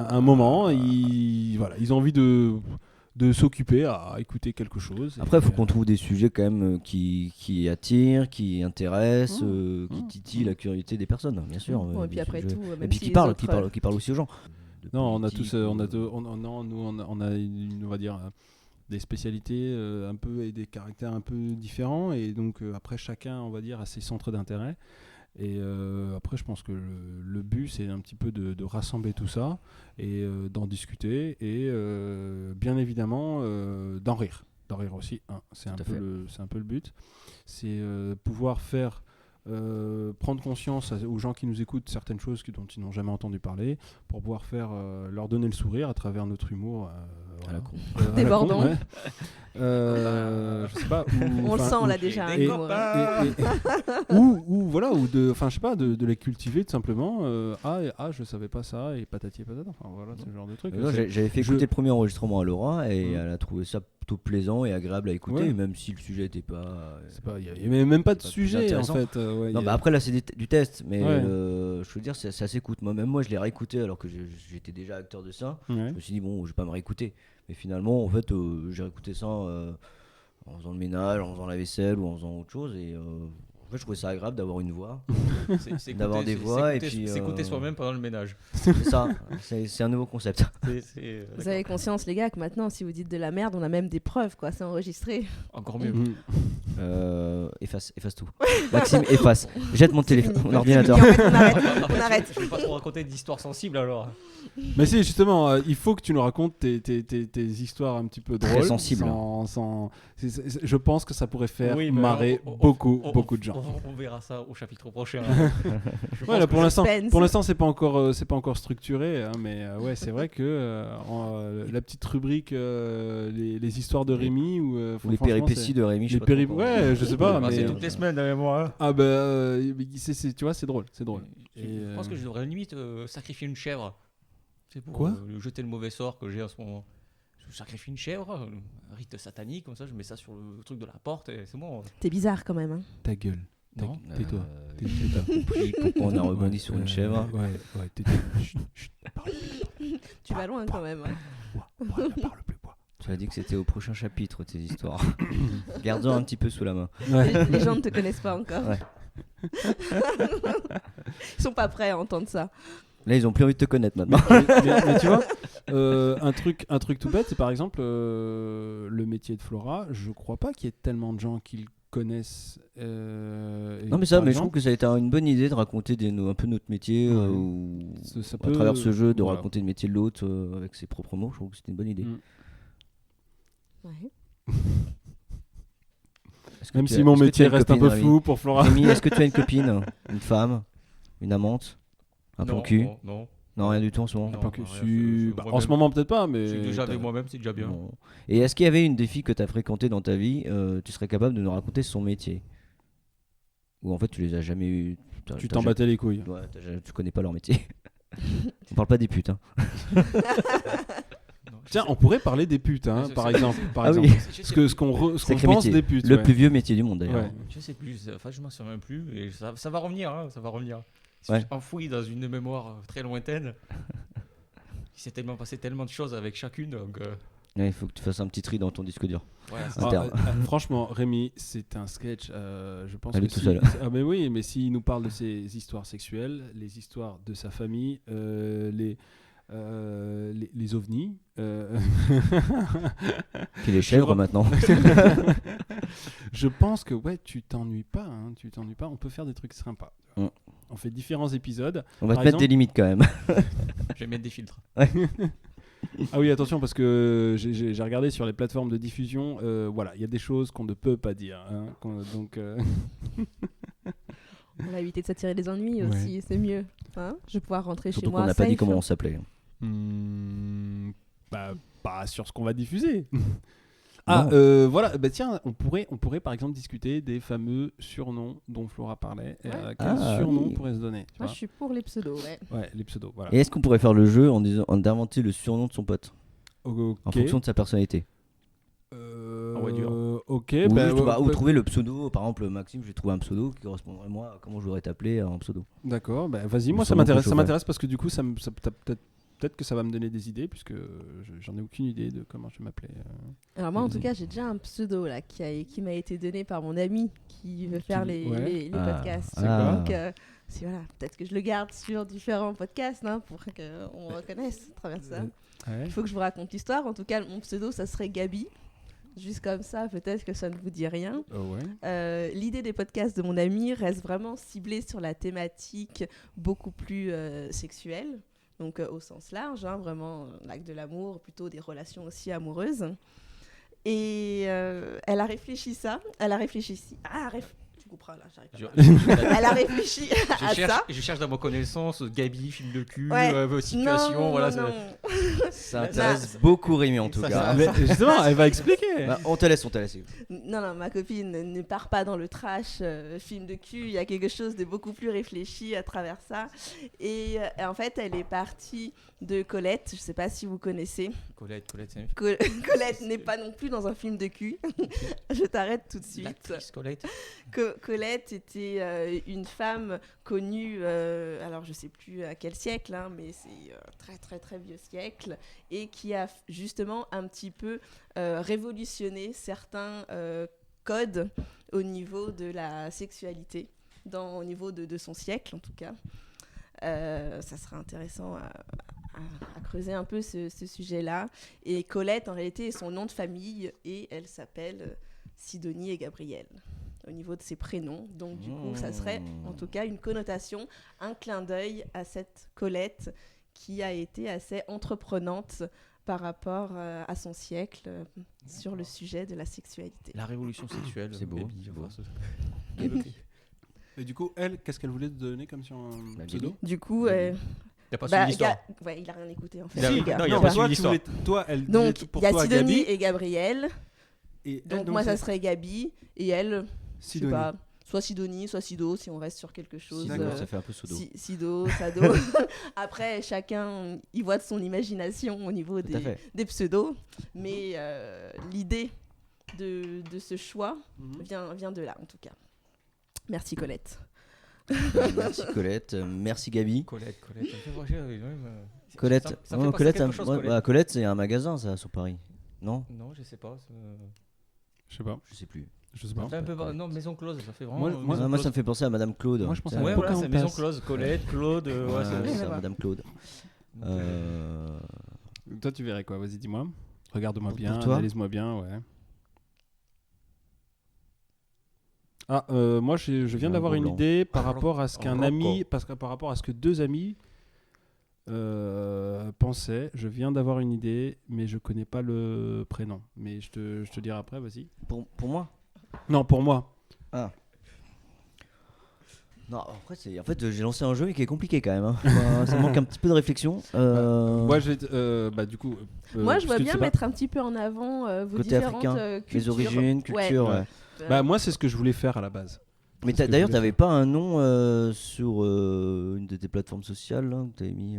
un moment, ils ont envie de s'occuper à écouter quelque chose. Après, il faut Et, qu'on trouve des sujets quand même qui attirent, qui intéressent, qui titillent la curiosité des personnes, bien sûr. Bon, et des puis après sujets. tout, même Et puis si qui les parlent, autres, qui parlent aussi aux gens. Non, on a Politique, tous, on a on va dire des spécialités un peu et des caractères un peu différents et donc après chacun, on va dire, a ses centres d'intérêt. Et après, je pense que le but, c'est un petit peu de rassembler tout ça et d'en discuter et bien évidemment d'en rire aussi. Hein. C'est un peu le but. C'est pouvoir faire prendre conscience aux gens qui nous écoutent certaines choses dont ils n'ont jamais entendu parler pour pouvoir leur donner le sourire à travers notre humour À la con. à la con, Débordant. ouais. Je sais pas On le sent là déjà. Et- hein, pour, ou voilà, ou de, enfin je sais pas, de les cultiver tout simplement. Je savais pas ça et patati et patata. Enfin voilà, c'est ce genre de truc. Non, C'est- j'avais fait je- écouter le premier enregistrement à Laura et elle a trouvé ça plutôt plaisant et agréable à écouter, Ouais. même si le sujet n'était pas. il y avait même pas de c'est pas sujet plus en intéressant. fait. Ouais, Non, il y bah a- après là c'est du test, mais Ouais. je veux dire ça s'écoute. Même moi je l'ai réécouté alors que j'étais déjà acteur de ça. Ouais. Je me suis dit bon je vais pas me réécouter, mais finalement en fait j'ai réécouté ça en faisant le ménage, en faisant la vaisselle ou en faisant autre chose et en fait je trouvais ça agréable d'avoir une voix. C'est D'avoir écouter- des voix et s'écouter- puis, s'écouter soi-même pendant le ménage. C'est ça, c'est un nouveau concept. Vous avez conscience, les gars, que maintenant, si vous dites de la merde, on a même des preuves, quoi. C'est enregistré. Encore mieux. Mhm. Efface tout. Maxime, efface. Jette mon téléphone, mon ordinateur. Et en fait, on arrête. Après, On arrête. Je vais pas trop raconter d'histoires sensibles alors. Mais si, justement, il faut que tu nous racontes tes histoires un petit peu Très drôles. sensibles. Je pense que ça pourrait faire Oui, mais marrer on- beaucoup de gens. On verra ça au chapitre prochain. Je Ouais, pense là, que pour l'instant, suspense. c'est pas encore structuré, hein, mais ouais, c'est vrai que la petite rubrique les histoires de Rémi ou Ou les péripéties de Rémi, je sais les pas péri- trop ouais, je sais pas, Ah, mais c'est toutes les semaines avec moi. Hein. ah bah tu vois, c'est drôle. Je pense que je devrais limite sacrifier une chèvre C'est pour Quoi jeter le mauvais sort que j'ai en ce moment. Je sacrifie une chèvre, un rite satanique, comme ça, je mets ça sur le truc de la porte et c'est bon. T'es bizarre quand même. Hein. Ta gueule. Non, tais-toi. J'ai pas compris pourquoi on a rebondi sur une chèvre. Ouais, tais-toi. Chut, chut, parle plus. Tu vas loin quand même. Hein. Parle plus, quoi. Tu as dit que c'était au prochain chapitre, tes histoires. Gardons un petit peu sous la main. Les gens ne te connaissent pas encore. Ouais. Ils sont pas prêts à entendre ça. Là, ils ont plus envie de te connaître maintenant. mais tu vois, un truc tout bête, c'est par exemple le métier de Flora. Je crois pas qu'il y ait tellement de gens qui le connaissent. Non, mais je trouve que ça a été une bonne idée de raconter un peu notre métier, ou ça à travers ce jeu, de voilà. raconter le métier de l'autre avec ses propres mots. Je trouve que c'était une bonne idée. Ouais. Même si mon métier reste un peu flou pour Flora. Rémi, est-ce que tu as une copine, une femme, une amante, un plan cul? Non, rien du tout en ce moment. Non. Plan cul, rien, en ce moment peut-être pas, mais. Je suis déjà avec moi-même, c'est déjà bien. Bon. Et est-ce qu'il y avait une des filles que tu as fréquentées dans ta vie, tu serais capable de nous raconter son métier? Ou en fait tu les as jamais eu? Tu t'en battais les couilles. Ouais, tu connais pas leur métier. On parle pas des putes, hein. Tiens, on pourrait parler des putes, hein, par exemple. Oui. Ce qu'on Sacré pense métier. des putes. Le plus vieux métier du monde d'ailleurs. Ouais. Je sais plus, enfin je m'en souviens plus, et ça va revenir, hein, ça va revenir. Ouais. Enfoui dans une mémoire très lointaine. Il s'est tellement passé tellement de choses avec chacune, donc. Ouais, il faut que tu fasses un petit tri dans ton disque dur. Ouais, Franchement, Rémi, c'est un sketch. Je pense Allez, que tout seul. mais oui, mais s'il nous parle de ses histoires sexuelles, les histoires de sa famille, les ovnis. Puis les chèvres maintenant. Je pense que ouais, tu t'ennuies pas. On peut faire des trucs sympas. Mm. On fait différents épisodes. On va Par te mettre exemple- des limites quand même. je vais mettre des filtres. Ah oui, attention, parce que j'ai regardé sur les plateformes de diffusion. Voilà, il y a des choses qu'on ne peut pas dire. Hein, donc. On va éviter de s'attirer des ennuis Ouais. aussi, c'est mieux. Hein, je vais pouvoir rentrer Surtout chez moi. qu'on n'a pas dit safe. comment on s'appelait. Pas sur ce qu'on va diffuser. Voilà, tiens, on pourrait par exemple discuter des fameux surnoms dont Flora parlait. Ouais. Quel surnom oui. on pourrait se donner, tu Moi, vois? je suis pour les pseudos, ouais. Ouais, les pseudos, voilà. Et est-ce qu'on pourrait faire le jeu d'inventer le surnom de son pote Ok. en fonction de sa personnalité? ouais, dur. Ok, Ou, juste, ou ouais, trouver le pseudo, par exemple Maxime, je vais trouver un pseudo qui correspondrait moi à comment je voudrais t'appeler en pseudo. d'accord, vas-y, moi Le ça surnom m'intéresse, que je ça ferais. m'intéresse parce que du coup, peut-être que ça va me donner des idées puisque j'en ai aucune idée de comment je vais m'appeler. Alors moi, en Vas-y. tout cas, j'ai déjà un pseudo là qui m'a été donné par mon ami qui veut faire les ouais. podcasts. Ah. Donc, voilà, peut-être que je le garde sur différents podcasts pour qu'on me reconnaisse à travers ça. Ouais. Il faut que je vous raconte l'histoire. En tout cas, mon pseudo, ça serait Gabi. Juste comme ça, peut-être que ça ne vous dit rien. Ouais. L'idée des podcasts de mon ami reste vraiment ciblée sur la thématique beaucoup plus sexuelle, donc au sens large, vraiment l'acte de l'amour, plutôt des relations aussi amoureuses. Et elle a réfléchi ça, tu couperas là, j'arrive pas. Elle a réfléchi à ça. Je cherche dans ma connaissance Gabi, film de cul, Ouais. situation, Non, voilà. non, non. Ça intéresse beaucoup Rémi en tout Ça, cas. Mais justement, elle va expliquer. Bah, on te laisse. Non, ma copine ne part pas dans le trash film de cul. Il y a quelque chose de beaucoup plus réfléchi à travers ça. Et en fait, elle est partie de Colette. Je ne sais pas si vous connaissez. Colette, c'est Colette n'est pas non plus dans un film de cul. Je t'arrête tout de suite. l'actrice Colette. Colette était une femme connue, alors je ne sais plus à quel siècle, mais c'est très très très vieux siècle, et qui a justement un petit peu révolutionné certains codes au niveau de la sexualité, au niveau de son siècle en tout cas. Ça serait intéressant à creuser un peu ce sujet-là. Et Colette, en réalité, est son nom de famille, et elle s'appelle Sidonie et Gabrielle au niveau de ses prénoms. Donc du coup, ça serait en tout cas une connotation, un clin d'œil à cette Colette qui a été assez entreprenante par rapport à son siècle sur le sujet de la sexualité. La révolution sexuelle. C'est beau, Gabi, c'est beau. enfin, Et du coup, elle, qu'est-ce qu'elle voulait te donner comme sur un La pseudo? Du coup, Il n'a pas suivi l'histoire. ouais, il a rien écouté en fait. Il a- le non, gars. il a Non, pas bah, suivi l'histoire. Toi, elle donc disait pour il y a toi Sidonie Gabi. et Gabrielle. Et elle, Donc moi, ça c'est serait Gabi, et elle, je sais Sidonie. pas, soit Sidonie, soit Sido, si on reste sur quelque chose. Sido, ça fait un peu Sodo. Sido, Sado. Après, chacun y voit de son imagination au niveau Tout à fait. des pseudos. Mais l'idée de ce choix vient de là, en tout cas. Merci Colette. Merci Colette, merci Gabi. Colette, ça me fait penser, Colette, ça me fait penser à Colette, quelque chose, Colette. Colette, c'est un magasin ça sur Paris. Non, Non, je sais pas. Je sais pas. je sais plus. Je sais pas. Ça fait un peu non, maison close, ça fait vraiment. Moi, maison Moi, ça close. me fait penser à Madame Claude. Moi, je pense à Ouais, voilà, c'est Pocahontas. maison close. Colette, Claude. Ouais, Ouais, c'est- c'est à voir. Madame Claude. Donc, Toi, tu verrais quoi? Vas-y, dis-moi. Regarde-moi Pour bien, toi analyse-moi bien, ouais. Ah, moi, je viens Un d'avoir gros une blanc. idée par rapport à ce qu'un Rocco. ami, par rapport à ce que 2 amis pensaient. Je viens d'avoir une idée, mais je connais pas le prénom. Mais je te dirai après, vas-y. Pour moi. Non, pour moi. Non, après, en fait, j'ai lancé un jeu mais qui est compliqué quand même. Hein. Ça manque un petit peu de réflexion. Moi, je vais du coup. Moi, je vois parce que tu bien sais pas- mettre un petit peu en avant vos Côté différentes africain, cultures. Les origines, culture. Ouais. Ouais. Bah, moi, c'est ce que je voulais faire à la base. Mais C'est ce que d'ailleurs, je voulais t'avais faire. pas un nom sur une de tes plateformes sociales là, où t'avais mis.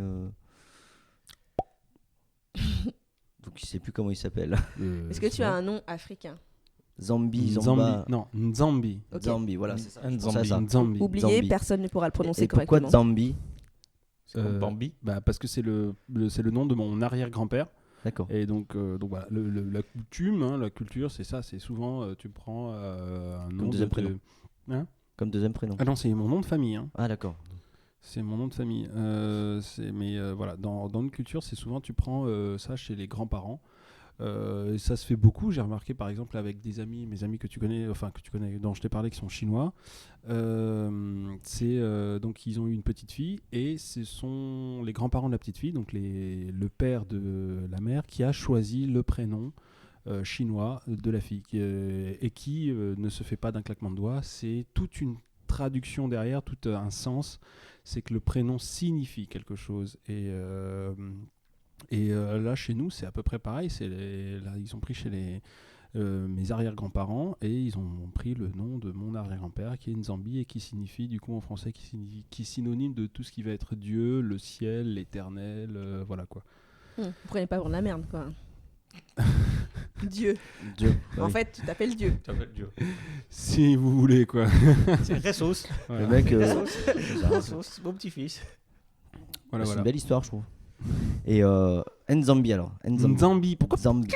Donc, je sais plus comment il s'appelle. Est-ce que tu as un nom africain? Zambi, Nzambi. Zamba. Non, Nzambi. Ok. Zambi, voilà, c'est ça. Un Je pensais à ça. Nzambi. Oubliez, Zambi. personne ne pourra le prononcer Et pourquoi correctement. Zambi? C'est comme Bambi. Bah, parce que c'est le nom de mon arrière-grand-père. D'accord. Et donc voilà, la coutume, hein, la culture, c'est ça. C'est souvent, tu prends un nom deuxième prénom. Comme deuxième prénom. Ah non, c'est mon nom de famille. Hein. Ah, d'accord. C'est mon nom de famille. Voilà, dans une culture, c'est souvent tu prends ça chez les grands-parents. Et ça se fait beaucoup. J'ai remarqué par exemple avec des amis, mes amis que tu connais, dont je t'ai parlé, qui sont chinois. Donc ils ont eu une petite fille et ce sont les grands-parents de la petite fille, donc le père de la mère, qui a choisi le prénom chinois de la fille et qui ne se fait pas d'un claquement de doigts. C'est toute une traduction derrière, tout un sens. C'est que le prénom signifie quelque chose et là, chez nous, c'est à peu près pareil. Là, ils ont pris chez mes arrière-grands-parents et ils ont pris le nom de mon arrière-grand-père qui est Nzambi et qui signifie, du coup, en français, qui est synonyme de tout ce qui va être Dieu, le ciel, l'éternel, voilà quoi. Vous prenez pas pour de la merde, quoi. Dieu. Dieu. En fait, tu t'appelles Dieu. Tu t'appelles Dieu. Si vous voulez, quoi. C'est Ressos. Le mec. Ressos, mon petit-fils. Voilà, C'est voilà. une belle histoire, je trouve. Et Nzambi alors. Nzambi, pourquoi Nzambi.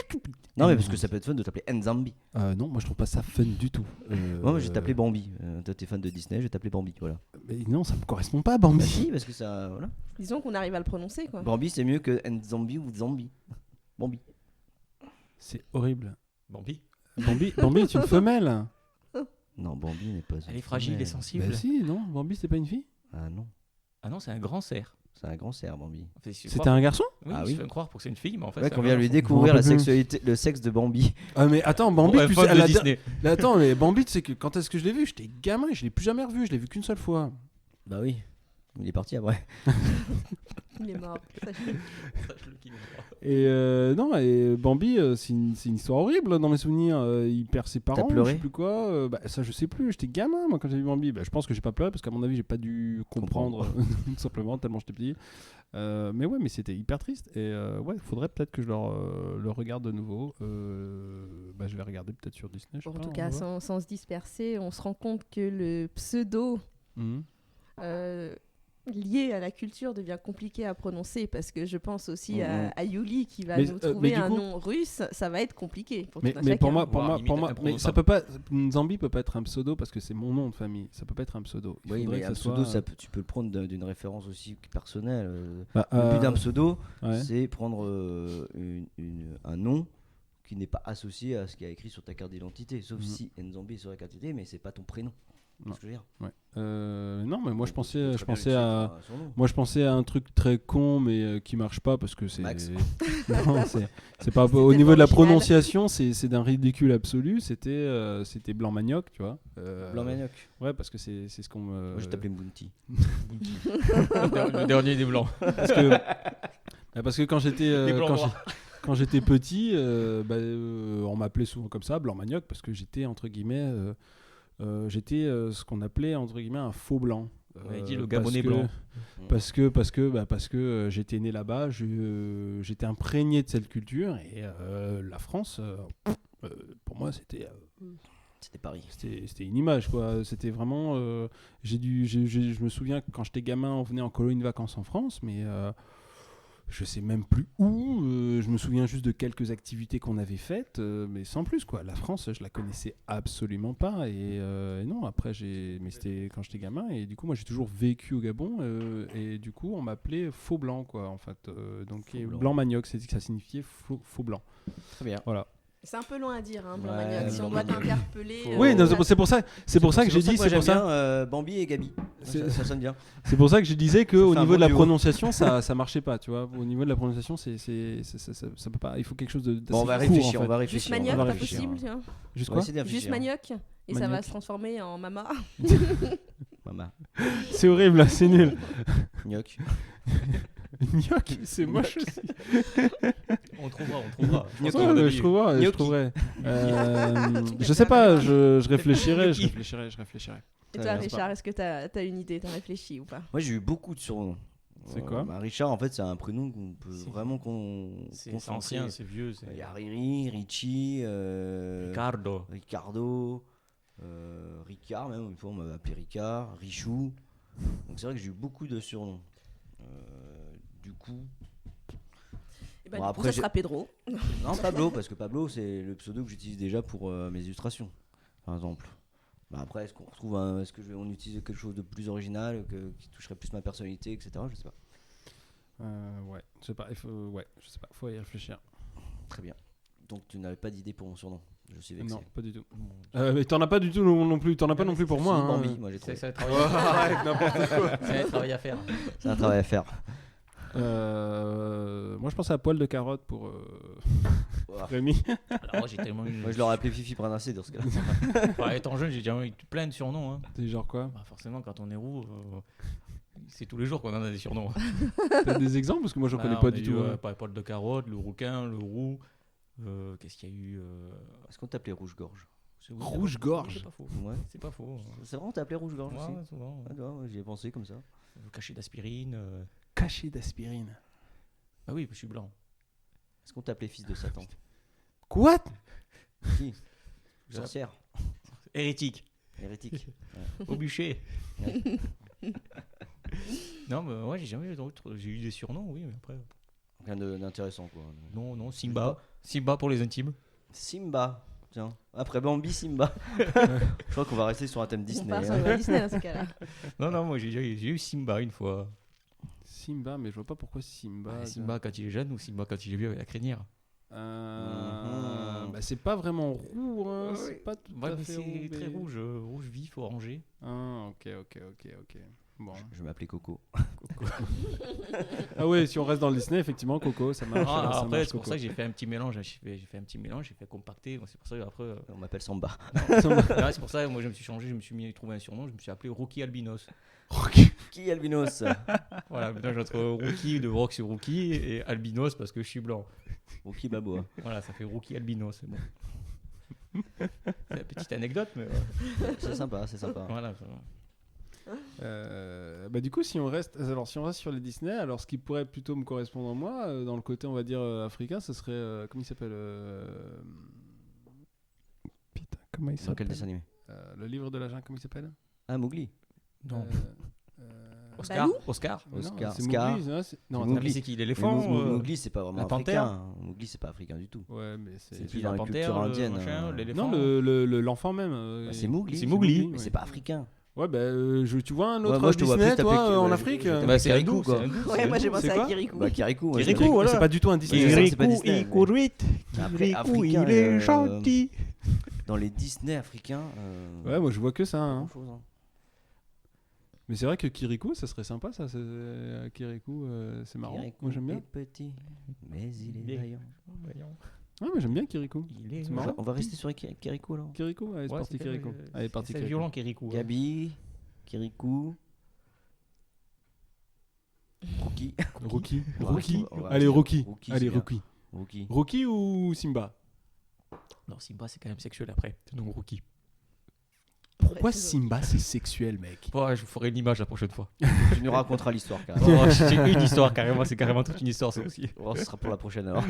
Non, mais parce que ça peut être fun de t'appeler Nzambi. Non, moi je trouve pas ça fun du tout. Moi, je vais t'appeler Bambi. Toi, t'es fan de Disney, je vais t'appeler Bambi. Voilà. Mais non, ça me correspond pas, Bambi. Bah, si, parce que ça. Voilà. Disons qu'on arrive à le prononcer, quoi. Bambi, c'est mieux que Nzambi ou Zambi. Bambi. C'est horrible. Bambi. Bambi est une femelle. Non, Bambi n'est pas. Elle est fragile et sensible. Bah si, non, Bambi c'est pas une fille. Ah non, Ah non, c'est un grand cerf. c'est un grand cerf, Bambi. En fait, il se fait C'était croire- un garçon. Oui, Ah il oui. se fait croire pour que c'est une fille, mais en fait. Ouais, c'est qu'on un vient lui garçon. découvrir la Je me rappelle sexualité, le sexe de Bambi. Ah mais attends, Bambi, Ouais, tu fan sais, de Disney. attends, mais Bambi, tu sais que quand est-ce que je l'ai vu? J'étais gamin, je l'ai plus jamais revu, je l'ai vu qu'une seule fois. Bah oui, il est parti après. Il est mort. Sache-le. Sache-le qu'il est mort. Et non, et Bambi, c'est une histoire horrible dans mes souvenirs. Il perd ses parents, pleuré je sais plus quoi. Bah, ça, je sais plus. J'étais gamin moi quand j'ai vu Bambi. Bah, je pense que j'ai pas pleuré parce qu'à mon avis, j'ai pas dû comprendre tout simplement tellement j'étais petit. Mais ouais, mais c'était hyper triste. Et ouais, faudrait peut-être que je le regarde de nouveau. Bah, je vais regarder peut-être sur Disney. Je sais En pas, tout on cas, va voir. sans se disperser, on se rend compte que le pseudo Mhm. lié à la culture devient compliqué à prononcer parce que je pense aussi à Yuli qui va Mais, nous mais trouver du un coup- nom russe. Ça va être compliqué pour Mais, tout un mais pour chacun. moi, Voire limite mais ça imprononçable. peut pas. Nzambi peut pas être un pseudo parce que c'est mon nom de famille. Ça peut pas être un pseudo. Il Oui, faudrait mais que un ça pseudo, soit. tu peux le prendre d'une référence aussi personnelle. Bah, Le but d'un pseudo, ouais. c'est prendre un nom qui n'est pas associé à ce qu'il y a écrit sur ta carte d'identité. Sauf Mhm. si Nzambi est sur la carte d'identité, mais c'est pas ton prénom. Non. C'est ce que je veux dire. Ouais. Non, mais moi je Donc, tu peux pensais, très je bien pensais l'utiliser à. pour un surnom. Moi, je pensais à un truc très con, mais qui marche pas parce que c'est. Max. Non, c'est pas. C'était Au niveau pas de la original. prononciation, c'est d'un ridicule absolu. C'était Blanc Manioc, tu vois. Blanc Manioc. Ouais, parce que c'est ce qu'on me. Moi, je t'appelais Mbunti. Le dernier des blancs. Parce que quand j'étais. Les blancs Quand noirs. quand j'étais petit, on m'appelait souvent comme ça, Blanc Manioc, parce que j'étais entre guillemets j'étais ce qu'on appelait entre guillemets un faux blanc. On avait dit le parce Gabonais que- blanc. Parce que j'étais né là-bas, j'étais imprégné de cette culture et la France, pour moi, c'était Paris. c'était une image quoi. C'était vraiment, je me souviens que quand j'étais gamin, on venait en colonie de vacances en France, mais je sais même plus où. Je me souviens juste de quelques activités qu'on avait faites, mais sans plus quoi. La France, je la connaissais absolument pas et non. Après, mais c'était quand j'étais gamin et du coup, moi, j'ai toujours vécu au Gabon et du coup, on m'appelait faux blanc quoi. En fait, donc Faux et blanc. blanc manioc, ça signifiait faux blanc. Très bien. Voilà. C'est un peu loin à dire, hein, blanc Ouais, manioc. Si on blanc doit manioc. t'interpeller. Faut- Oui, non, ça- c'est pour ça que j'ai dit, moi, c'est j'aime pour ça. bien Bambi et Gabi. Ça sonne bien. C'est pour ça que je disais que Ça au fait un niveau bon de la duo. prononciation, ça marchait pas, tu vois. Au niveau de la prononciation, ça peut pas. Il faut quelque chose de. Bon, on va d'assez court, réfléchir, en on va Juste réfléchir. manioc, on va pas réfléchir. possible. Tiens. Juste On va quoi essayer d'y Juste réfléchir. manioc. Et ça va Manioc. se transformer en mama. Maman. C'est horrible, là, c'est nul. Gnoc. Gnocchi, c'est moche aussi. On trouvera. Gnocchi. Ouais, Gnocchi. je trouverai. Gnocchi. Je sais pas, je réfléchirai. Et Ouais, toi, c'est Richard, est-ce que t'as une idée? T'as réfléchi ou pas? Moi, j'ai eu beaucoup de surnoms. C'est quoi Richard, en fait, c'est un prénom qu'on peut C'est- vraiment C'est confronter. ancien, c'est vieux. Il y a Riri, Richie, Ricardo. Ricardo, Ricard même, une fois on m'avait appelé Ricard, Richou. Donc c'est vrai que j'ai eu beaucoup de surnoms. Du coup, Eh ben, Bon, du après, coup, ça j'ai- sera Pedro. non Pablo, parce que Pablo c'est le pseudo que j'utilise déjà pour mes illustrations, par exemple. Bah, après, est-ce qu'on retrouve on utilise quelque chose de plus original, qui toucherait plus ma personnalité, etc. Je sais pas. Ouais, je sais pas. Je sais pas. Faut y réfléchir. Très bien. Donc tu n'avais pas d'idée pour mon surnom. Je suis vexé. Non, pas du tout. Mais t'en as pas du tout non plus. T'en as pas non plus pour moi. Si, hein. Bambi, moi j'ai C'est trouvé. ça, n'importe quoi. C'est un travail à faire. C'est un travail à faire. Moi, je pense à poil de carotte pour Voilà. Rémi. Alors moi j'ai tellement eu. Moi je l'aurais appelé Fifi Brinacé dans ce cas-là. Enfin, étant jeune, j'ai déjà eu plein de surnoms. Hein. C'est genre quoi? Bah, forcément, quand on est roux, c'est tous les jours qu'on en a des surnoms. T'as des exemples parce que moi, je Bah, connais on pas a du eu, tout. hein. Poil de carotte, le rouquin, le roux. Qu'est-ce qu'il y a eu Est-ce qu'on t'appelait Rouge-Gorge? Rouge-gorge. C'est pas faux. Ouais. C'est pas faux. C'est vrai, on t'appelait Rouge-Gorge Ouais, aussi? souvent. Ah, ouais, j'y ai pensé comme ça. Cachet d'aspirine. Cachet d'aspirine. Ah oui, je suis blanc. Est-ce qu'on t'appelait fils de Satan? Quoi? Si. Sorcière. Hérétique. Hérétique. Au bûcher. Ouais. Non, mais ouais, j'ai jamais eu d'autres. J'ai eu des surnoms, oui, mais après. Rien d'intéressant quoi. Non, Simba. Simba pour les intimes. Simba. Tiens. Après Bambi, Simba. Je crois qu'on va rester sur un thème On Disney. part sur hein. le Disney dans ce cas-là. Non, moi j'ai eu Simba une fois. Simba, mais je vois pas pourquoi Simba. Simba quand il est jeune ou Simba quand il est vieux avec la crinière. Mhm. Bah, c'est pas vraiment roux, hein. Ouais, C'est ouais. pas tout Ouais, à mais fait c'est roux. très mais- rouge, rouge vif, orangé. Ah, ok. Bon. Je vais m'appeler Coco. Ah ouais, si on reste dans le Disney, effectivement, Coco, ça marche. Ah, ça après, marche, c'est pour Coco. ça que j'ai fait un petit mélange. J'ai fait compacter. C'est pour ça qu'après. On m'appelle Samba. Ouais, c'est pour ça que moi je me suis changé, je me suis trouvé un surnom, je me suis appelé Rookie Albinos. Qui Albinos? Voilà, mélange entre Rookie de Rock sur Rookie et Albinos parce que je suis blanc. Ou qui Baboa? Voilà, ça fait Rookie Albinos, c'est bon. C'est une petite anecdote, mais C'est sympa, c'est sympa. voilà. Bah du coup, si on reste sur les Disney, alors ce qui pourrait plutôt me correspondre à moi, dans le côté on va dire africain, ce serait comment il s'appelle Putain, comment il Dans quel s'appelle dessin animé? Le livre de la jungle, comment il s'appelle Ah, Mowgli. Non. Euh, Oscar, Balou Oscar. non, Oscar. c'est Scar. Mowgli, non, non, C'est attends, Mowgli. C'est qui Mais l'éléphant Mowgli, c'est pas vraiment la panthère. africain. Mowgli, c'est pas africain du tout. Ouais, mais c'est C'est C'est plus dans la la panthère, culture le indienne. machin, l'éléphant. non l'enfant même. Bah, c'est Mowgli. C'est Mowgli. Mais ouais. c'est pas africain. Ouais, bah tu vois un Ouais, autre moi, je te vois Disney, plus toi, taper- en ouais, Afrique je- Bah, c'est Kirikou, hindou, quoi. c'est hindou, Ouais, c'est moi j'ai hindou. pensé C'est à quoi Kirikou. Bah, Kirikou. ouais, Kirikou, c'est pas- voilà. C'est pas du tout un Disney. Kirikou, c'est pas Disney, il courit. Après, africain, dans les Disney africains. Ouais, moi je vois que ça. pas hein. grand-chose, hein. Mais c'est vrai que Kirikou, ça serait sympa, ça. Kirikou, c'est marrant. Kirikou Moi j'aime bien. est petit, mais il est Bien. vaillant. Ouais, moi j'aime bien Kirikou. Il est C'est On marrant. va rester sur Kirikou alors. Kirikou, allez, c'est Ouais, parti c'est Kirikou. Allez, parti C'est Kirikou. violent, Kirikou. hein. Gabi, Kirikou, Rookie. Rookie. On va Rookie. rester- on va Allez, rester- Rookie. Rookie, Allez, c'est bien. Rookie. Rookie. Rookie ou Simba? Non, Simba, c'est quand même sexuel après. C'est donc Rookie. Pourquoi Ouais, c'est Simba c'est sexuel, mec? Ouais, je vous ferai une image la prochaine fois. Tu nous raconteras l'histoire, carrément. Oh, j'ai une histoire carrément, c'est carrément toute une histoire ça aussi. Oh, ce sera pour la prochaine alors.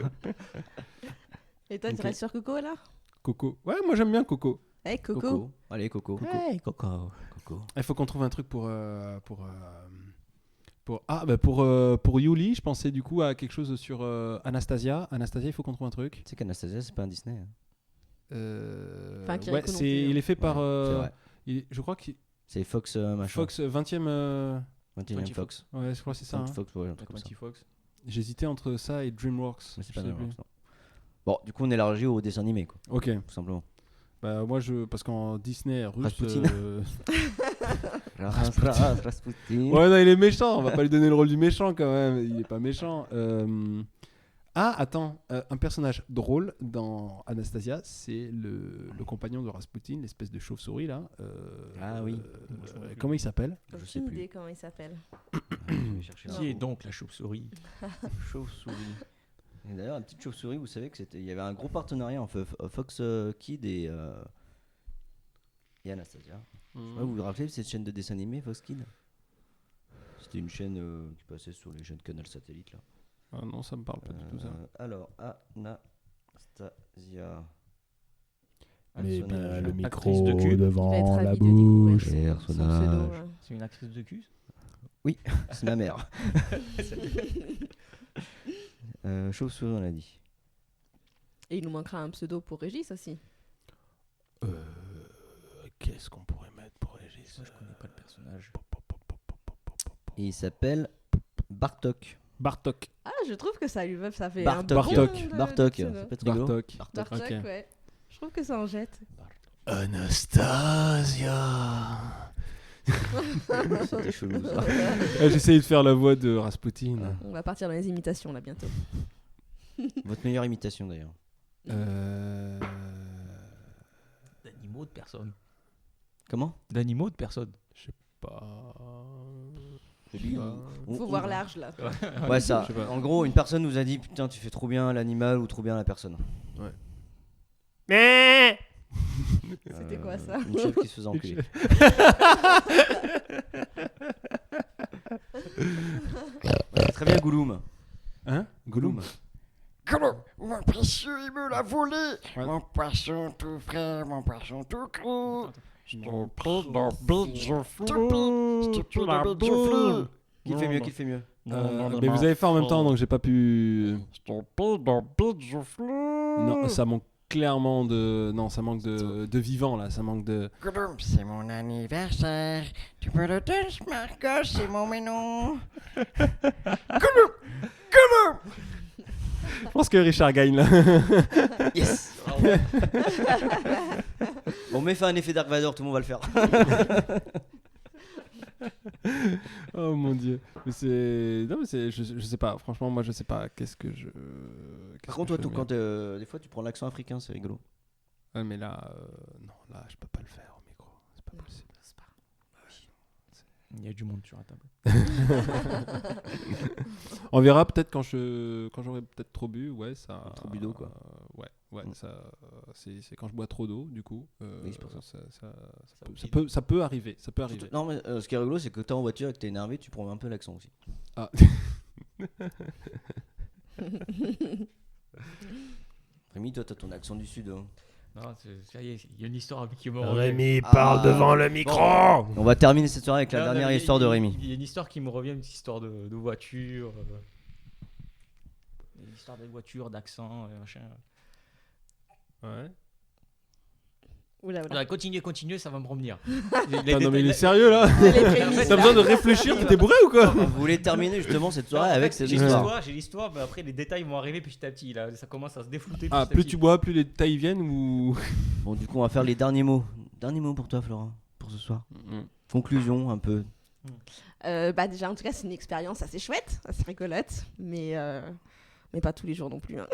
Et toi, tu Ok. restes sur Coco alors? Coco. Ouais, moi j'aime bien Coco. Eh, Coco. Coco. Allez, Coco. Hey, Coco. Coco. Il faut qu'on trouve un truc pour Yuli, je pensais du coup à quelque chose sur Anastasia. Anastasia, il faut qu'on trouve un truc. Tu sais qu'Anastasia, c'est pas un Disney. Hein. Enfin, Kiriko ouais, non c'est, plus, hein. il est fait par. C'est vrai. Je crois que C'est Fox machin. Fox 20e. 21e Fox. Ouais, je crois que c'est ça. hein. Fox, ouais, un truc comme ça. Fox. J'hésitais entre ça et DreamWorks. Mais c'est je pas sais DreamWorks, plus. non. Bon, du coup, on élargit au dessin animé, quoi, Ok. tout simplement. Bah moi parce qu'en Disney russe. Rasputin. Rasputin. Ouais, non, il est méchant. On va pas lui donner le rôle du méchant quand même. Il est pas méchant. Ah, attends, un personnage drôle dans Anastasia, c'est le compagnon de Rasputin, l'espèce de chauve-souris là. Ah oui. Comment il s'appelle? Je sais Aucune plus. idée comment il s'appelle. Je vais chercher Qui est l'info. donc la chauve-souris? Chauve-souris. Et d'ailleurs, la petite chauve-souris, vous savez il y avait un gros partenariat entre Fox Kid et Anastasia. Ouais, vous vous rappelez de cette chaîne de dessin animé, Fox Kid? C'était une chaîne qui passait sur les chaînes Canal Satellite là. Ah non, ça me parle pas du tout ça. Alors, Anastasia. Mais Personnage. bien le Actrice de micro cul. Il va devant être la ravi de découvrir bouche. son Personnage. pseudo, ouais. C'est une actrice de cul? C'est ma mère. Chauve-souris, on a dit. Et il nous manquera un pseudo pour Régis aussi. Qu'est-ce qu'on pourrait mettre pour Régis? Ça, je connais pas le personnage. Et il s'appelle Bartok. Bartok. Ah, je trouve que ça lui va, ça fait Bartok. un bon Bartok. de Bartok. pseudo. Ça peut être rigolo. Bartok. Bartok, Ok. ouais. Je trouve que ça en jette. Anastasia. C'était chelou ça. J'essayais de faire la voix de Rasputin. On va partir dans les imitations là bientôt. Votre meilleure imitation d'ailleurs. D'animaux de personnes. Comment? D'animaux de personnes. Pas. Faut voir large là. Ouais, ça. Je sais pas. En gros, une personne nous a dit putain, tu fais trop bien l'animal ou trop bien la personne. C'était quoi ça? Une chef qui se faisait enculer. Ouais, très bien, Gouloum. Hein? Gollum. Comment? Mon précieux, il me l'a volé. Ouais. Mon poisson tout frais, mon poisson tout cru. Je te prie de bidge flou. Je te prie de bidge flou. Qui le fait mieux? Qui le fait mieux? Mais vous avez fait en même temps, donc j'ai pas pu. Je te prie de bidge flou. Non, ça manque clairement de. Non, ça manque de vivant là. Ça manque de. Gollum, c'est mon anniversaire. Tu peux le dire, Marcos, c'est mon ménon. Gollum! Gollum! Je pense que Richard gagne là. Yes. Bon, mais fais un effet Dark Vador, tout le monde va le faire. Oh mon dieu. Mais c'est. Non, mais c'est. Je sais pas. Franchement, moi je sais pas. Qu'est-ce que je. Par contre, toi, quand des fois, tu prends l'accent africain, c'est rigolo. Ouais, mais là. Non, là, je peux pas le faire au micro. C'est pas possible. Il y a du monde sur la table. On verra peut-être quand j'aurai peut-être trop bu. Ouais, ça. Trop bu d'eau, quoi. Ouais, Mm. ça. C'est quand je bois trop d'eau, du coup. Oui, c'est pour ça. Ça peut arriver. Ça peut arriver. Non, mais ce qui est rigolo, c'est que t'es en voiture et que t'es énervé, tu prends un peu l'accent aussi. Ah. Rémi, toi, t'as ton accent du sud. Hein. Non, ça y est, il y a une histoire qui me revient. Rémi, parle devant le micro. On va terminer cette soirée avec la Non, non, dernière mais histoire de Rémi. Il y a une histoire qui me revient, une histoire de voiture. Une histoire de voiture, d'accent, machin. Ouais. Oula, oula. Alors, continuez, ça va me revenir. Putain, non, mais il est sérieux là. Les prémices, T'as là. besoin de réfléchir, t'es bourré ou quoi? Vous voulez terminer justement cette soirée avec cette J'ai histoire. l'histoire, mais après les détails vont arriver petit à petit. Là, ça commence à se déflouter. Ah, petit à plus petit. tu bois, plus les détails viennent ou. Bon, du coup, on va faire les derniers mots. Derniers mots pour toi, Florent, pour ce soir. Conclusion, un peu. Bah déjà, en tout cas, c'est une expérience assez chouette, assez rigolote, mais pas tous les jours non plus. Hein.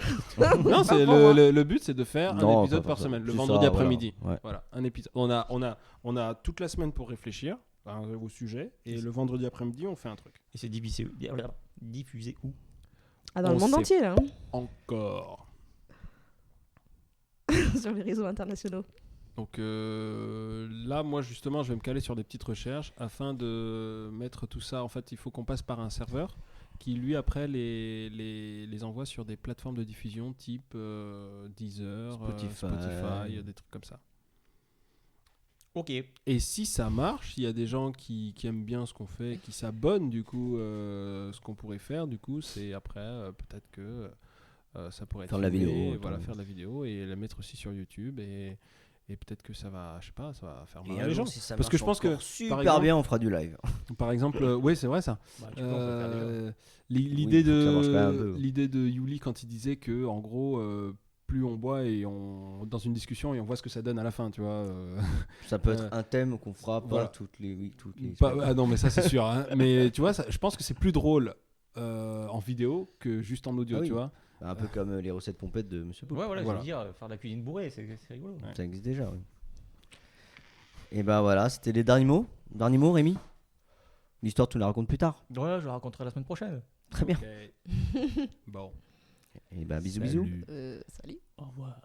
Non, c'est Pas pour le but, c'est de faire Non, un épisode pas par ça. semaine, le C'est vendredi ça, après-midi. voilà. Ouais. Voilà, un épisode. On a toute la semaine pour réfléchir au sujet, et le vendredi après-midi, on fait un truc. Et c'est diffusé où? Ah, dans On le monde sait entier, là, Encore. sur les réseaux internationaux. Donc là, moi justement, je vais me caler sur des petites recherches afin de mettre tout ça. En fait, il faut qu'on passe par un serveur qui, lui, après, les envoie sur des plateformes de diffusion type Deezer, Spotify, des trucs comme ça. Ok. Et si ça marche, il y a des gens qui aiment bien ce qu'on fait, qui s'abonnent, du coup, ce qu'on pourrait faire, du coup, c'est après, peut-être que ça pourrait être Faire de la filmé, vidéo, voilà, attends. faire de la vidéo et la mettre aussi sur YouTube et peut-être que ça va, je sais pas, ça va faire Et marrer un les jour, gens. si ça Parce que marche je pense que, encore super exemple- bien, on fera du live. Par exemple, oui, c'est vrai ça. Bah, tu peux, on peut faire des jeux. L'idée faut que ça marche quand même un peu. l'idée de Yuli quand il disait que en gros plus on boit et on dans une discussion et on voit ce que ça donne à la fin, tu vois. Ça peut être un thème qu'on fera pas voilà. toutes les Pas- semaines. ah non mais ça c'est sûr. Hein. Mais tu vois, je pense que c'est plus drôle en vidéo que juste en audio, Ah oui. tu vois. Un peu comme les recettes pompettes de Monsieur Poulpe. Ouais, voilà, Voilà. je veux dire, faire de la cuisine bourrée, c'est rigolo. Ça existe déjà, oui. Et ben voilà, c'était les derniers mots. Dernier mot, Rémi. L'histoire, tu la racontes plus tard. Ouais, je la raconterai la semaine prochaine. Très bien. Bon. Et ben bisous, bisous. Salut. Salut. Au revoir.